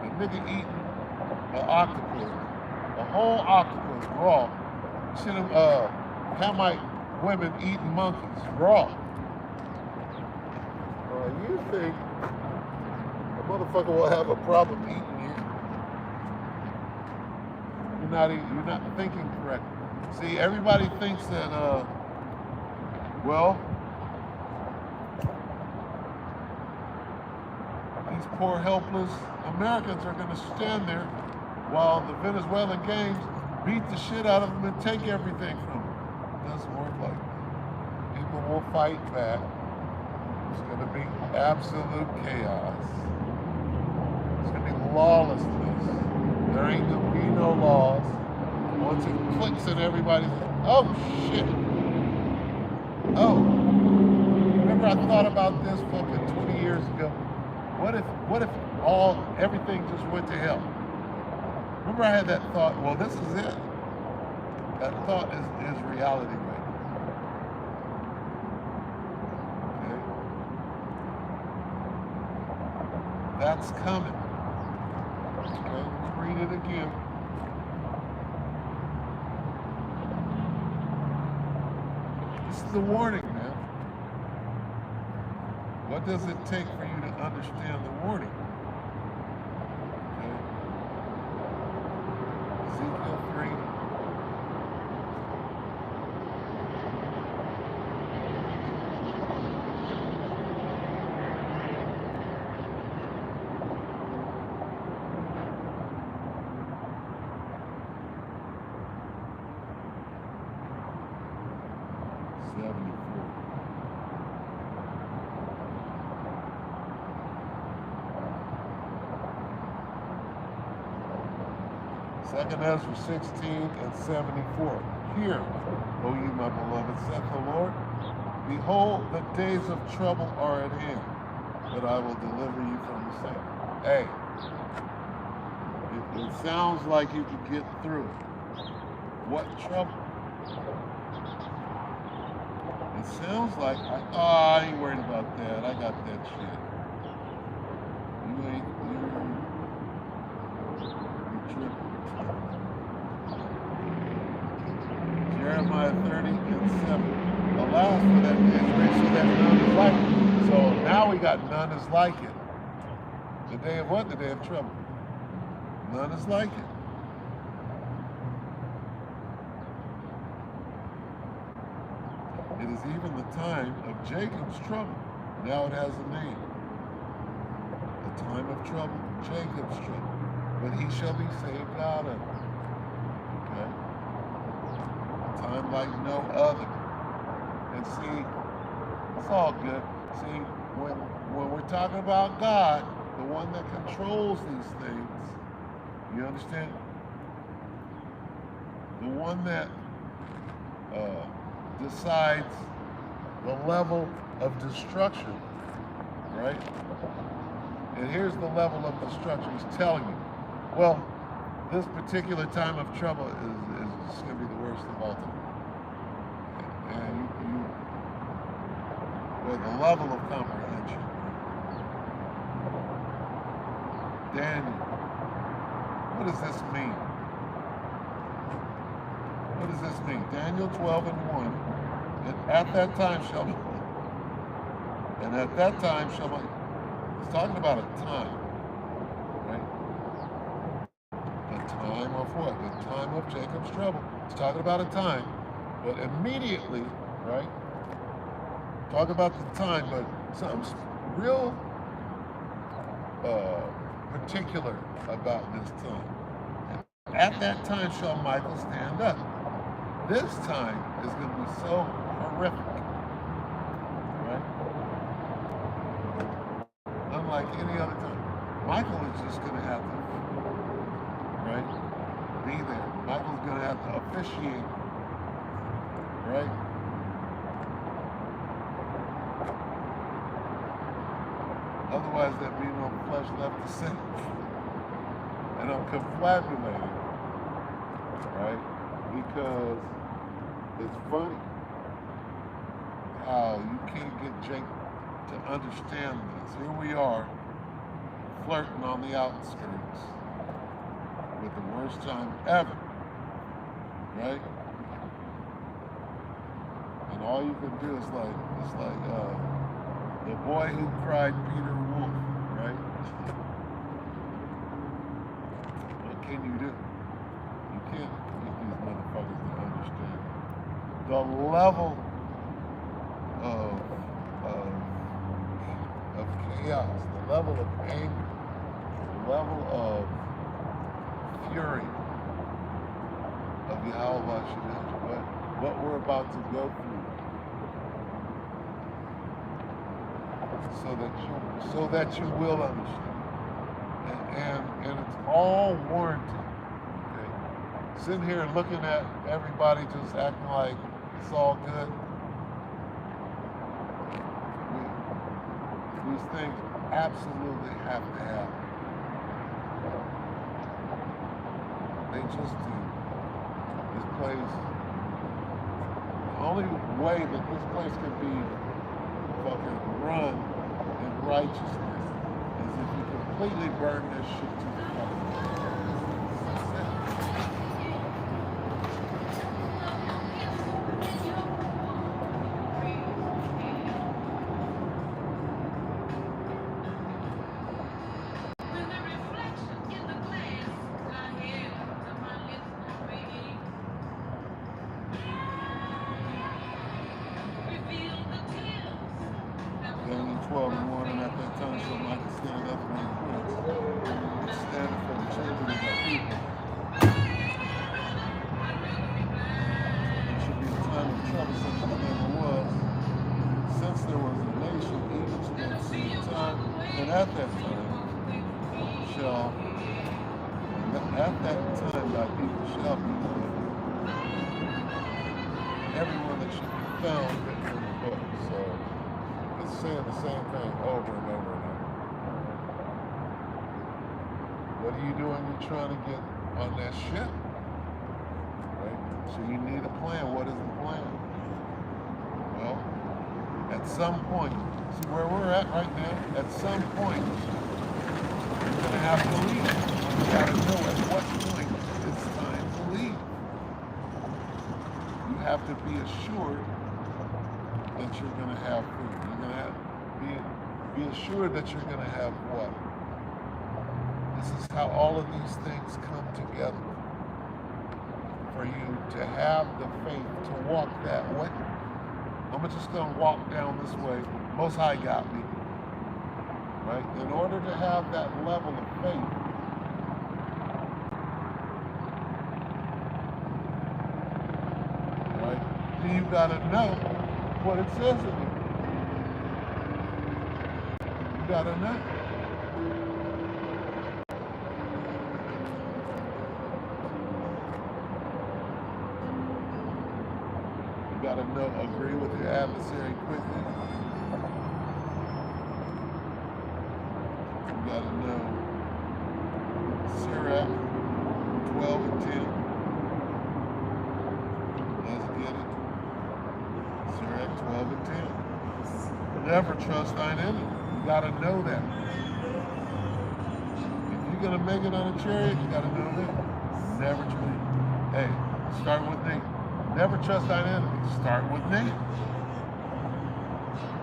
The nigga eating the octopus, the whole octopus raw. You see them Hamite women eating monkeys raw. You think a motherfucker will have a problem eating you? You're not thinking correctly. See, everybody thinks that well, these poor helpless Americans are gonna stand there while the Venezuelan gangs beat the shit out of them and take everything from them. It doesn't work like that. People will fight back. It's gonna be absolute chaos. It's gonna be lawlessness. There ain't gonna be no laws. Once it clicks in everybody's, oh shit. Oh, remember I thought about this fucking 20 years ago? What if everything just went to hell? Remember I had that thought, well, this is it. That thought is reality right now. Okay? That's coming. Okay, let's read it again. This is a warning, man. What does it take for you to understand the warning? Okay. Ezekiel 3. Second Ezra 16 and 74. Hear, O ye my beloved, saith the Lord, behold, the days of trouble are at hand, but I will deliver you from the same. Hey, it sounds like you could get through it. What trouble? It sounds like, I ain't worried about that. I got that shit. You ain't, you're tripping. Jeremiah 30 and 7. Alas for that day, so that none is like it. So now we got none is like it. The day of what? The day of trouble. None is like it. It is even the time of Jacob's trouble. Now it has a name. The time of trouble, Jacob's trouble. But he shall be saved out of it. Okay? A time like no other. And see, it's all good. See, when we're talking about God, the one that controls these things, you understand? The one that decides the level of destruction, right? And here's the level of destruction. He's telling you, well, this particular time of trouble is going to be the worst of all time. And with a level of comprehension. Daniel, what does this mean? What does this mean? Daniel 12 and 1. And at that time shall it's talking about a time, right? The time of what? The time of Jacob's trouble. It's talking about a time, but immediately, right? Talk about the time, but something's real particular about this time. And at that time shall Michael stand up. This time is going to be so horrific, right? Unlike any other time. Michael is just going to have to, right, be there. Michael's going to have to officiate, right? Otherwise, there'd be no flesh left to sin. And I'm confabulating, right? Because it's funny how you can't get Jake to understand this. Here we are, flirting on the outskirts with the worst time ever, right? And all you can do is it's like the boy who cried Peter Wolf, right? What can you do? You can't get these motherfuckers to understand the level of chaos, the level of anger, the level of fury of Yahweh Shemaj, what we're about to go through, so that you will understand, and it's all warranted. Okay, sitting here looking at everybody just acting like it's all good. These things absolutely have to happen. They just do. This place, the only way that this place can be fucking run in righteousness is if you completely burn this shit to the ground. That's it. Daniel 12 and 1, and at that time shall Michael stand up and be prince, standing for the children of thy people. It should be a time of trouble such as never was, since there was a nation, even to that same time, and at that time thy people shall be delivered. Everyone that should be found written in the book. So it's saying the same thing over and over and over. What are you doing? You're trying to get on that ship, right? So you need a plan. What is the plan? Well, at some point, see where we're at right now? At some point, you're going to have to leave. You got to know at what point it's time to leave. You have to be assured that you're going to have food. You're going to have be assured that you're going to have water. This is how all of these things come together for you to have the faith to walk that way. I'm just going to walk down this way. Most High got me. Right? In order to have that level of faith, right? You got to know what it says in it. You got to know. You got to know, agree with your adversary quickly. You got to know Sirach 12 and 10. Let's get it. Sirach 12 and 10. Never trust thine enemy. You got to know that. If you're going to make it on a chariot, you got to know that. Never trust. Hey, Start with name. Never trust thine enemy. Start with name.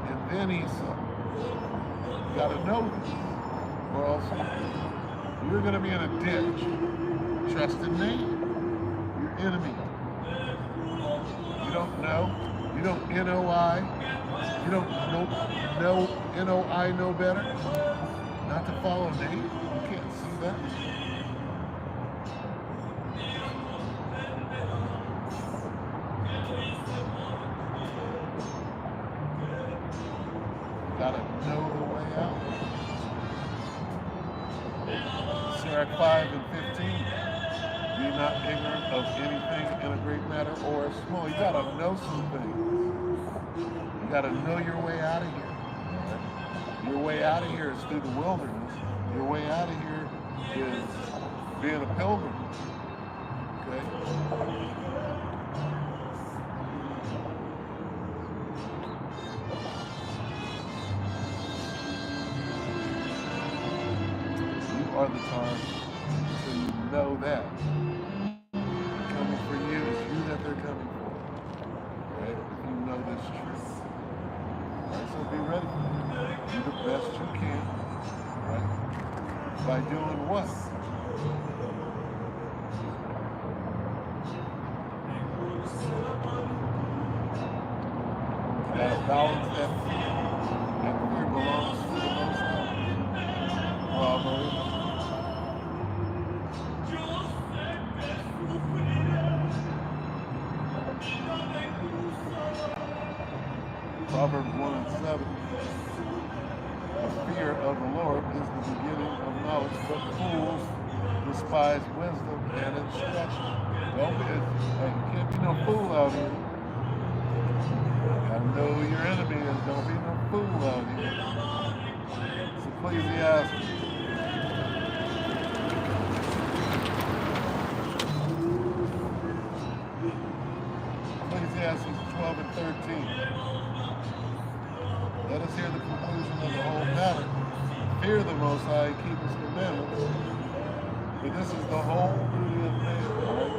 And then Esau. You got to know this, or else you're going to be in a ditch. Trust in name. Your enemy. You don't know. You don't NOI. You don't know NOI no better. Not to follow name. You can't see that. You gotta know the way out. Sirach 5 and 15. Be not ignorant of anything in a great matter or a small. You gotta know some things. You gotta know your way out of here. Your way out of here is through the wilderness. Your way out of here is being a pilgrim. Okay? You are the time, so you know that. Coming for you is you that they're coming for. Right? If you know this truth. Right? So be ready. Do the best you can. Right? By doing what? You gotta balance that fear. That fear belongs to the Most High. Proverbs. Proverbs 1 and 7. The fear of the Lord is the beginning of knowledge, but fools despise wisdom and instruction. Don't be, you can't be no fool out here. Gotta know who your enemy is. Don't be no fool out here. It's Ecclesiastes. Ecclesiastes 12 and 13. Let us hear the conclusion of the whole matter. Fear the Most High and keep His commandments. But this is the whole duty of man, right?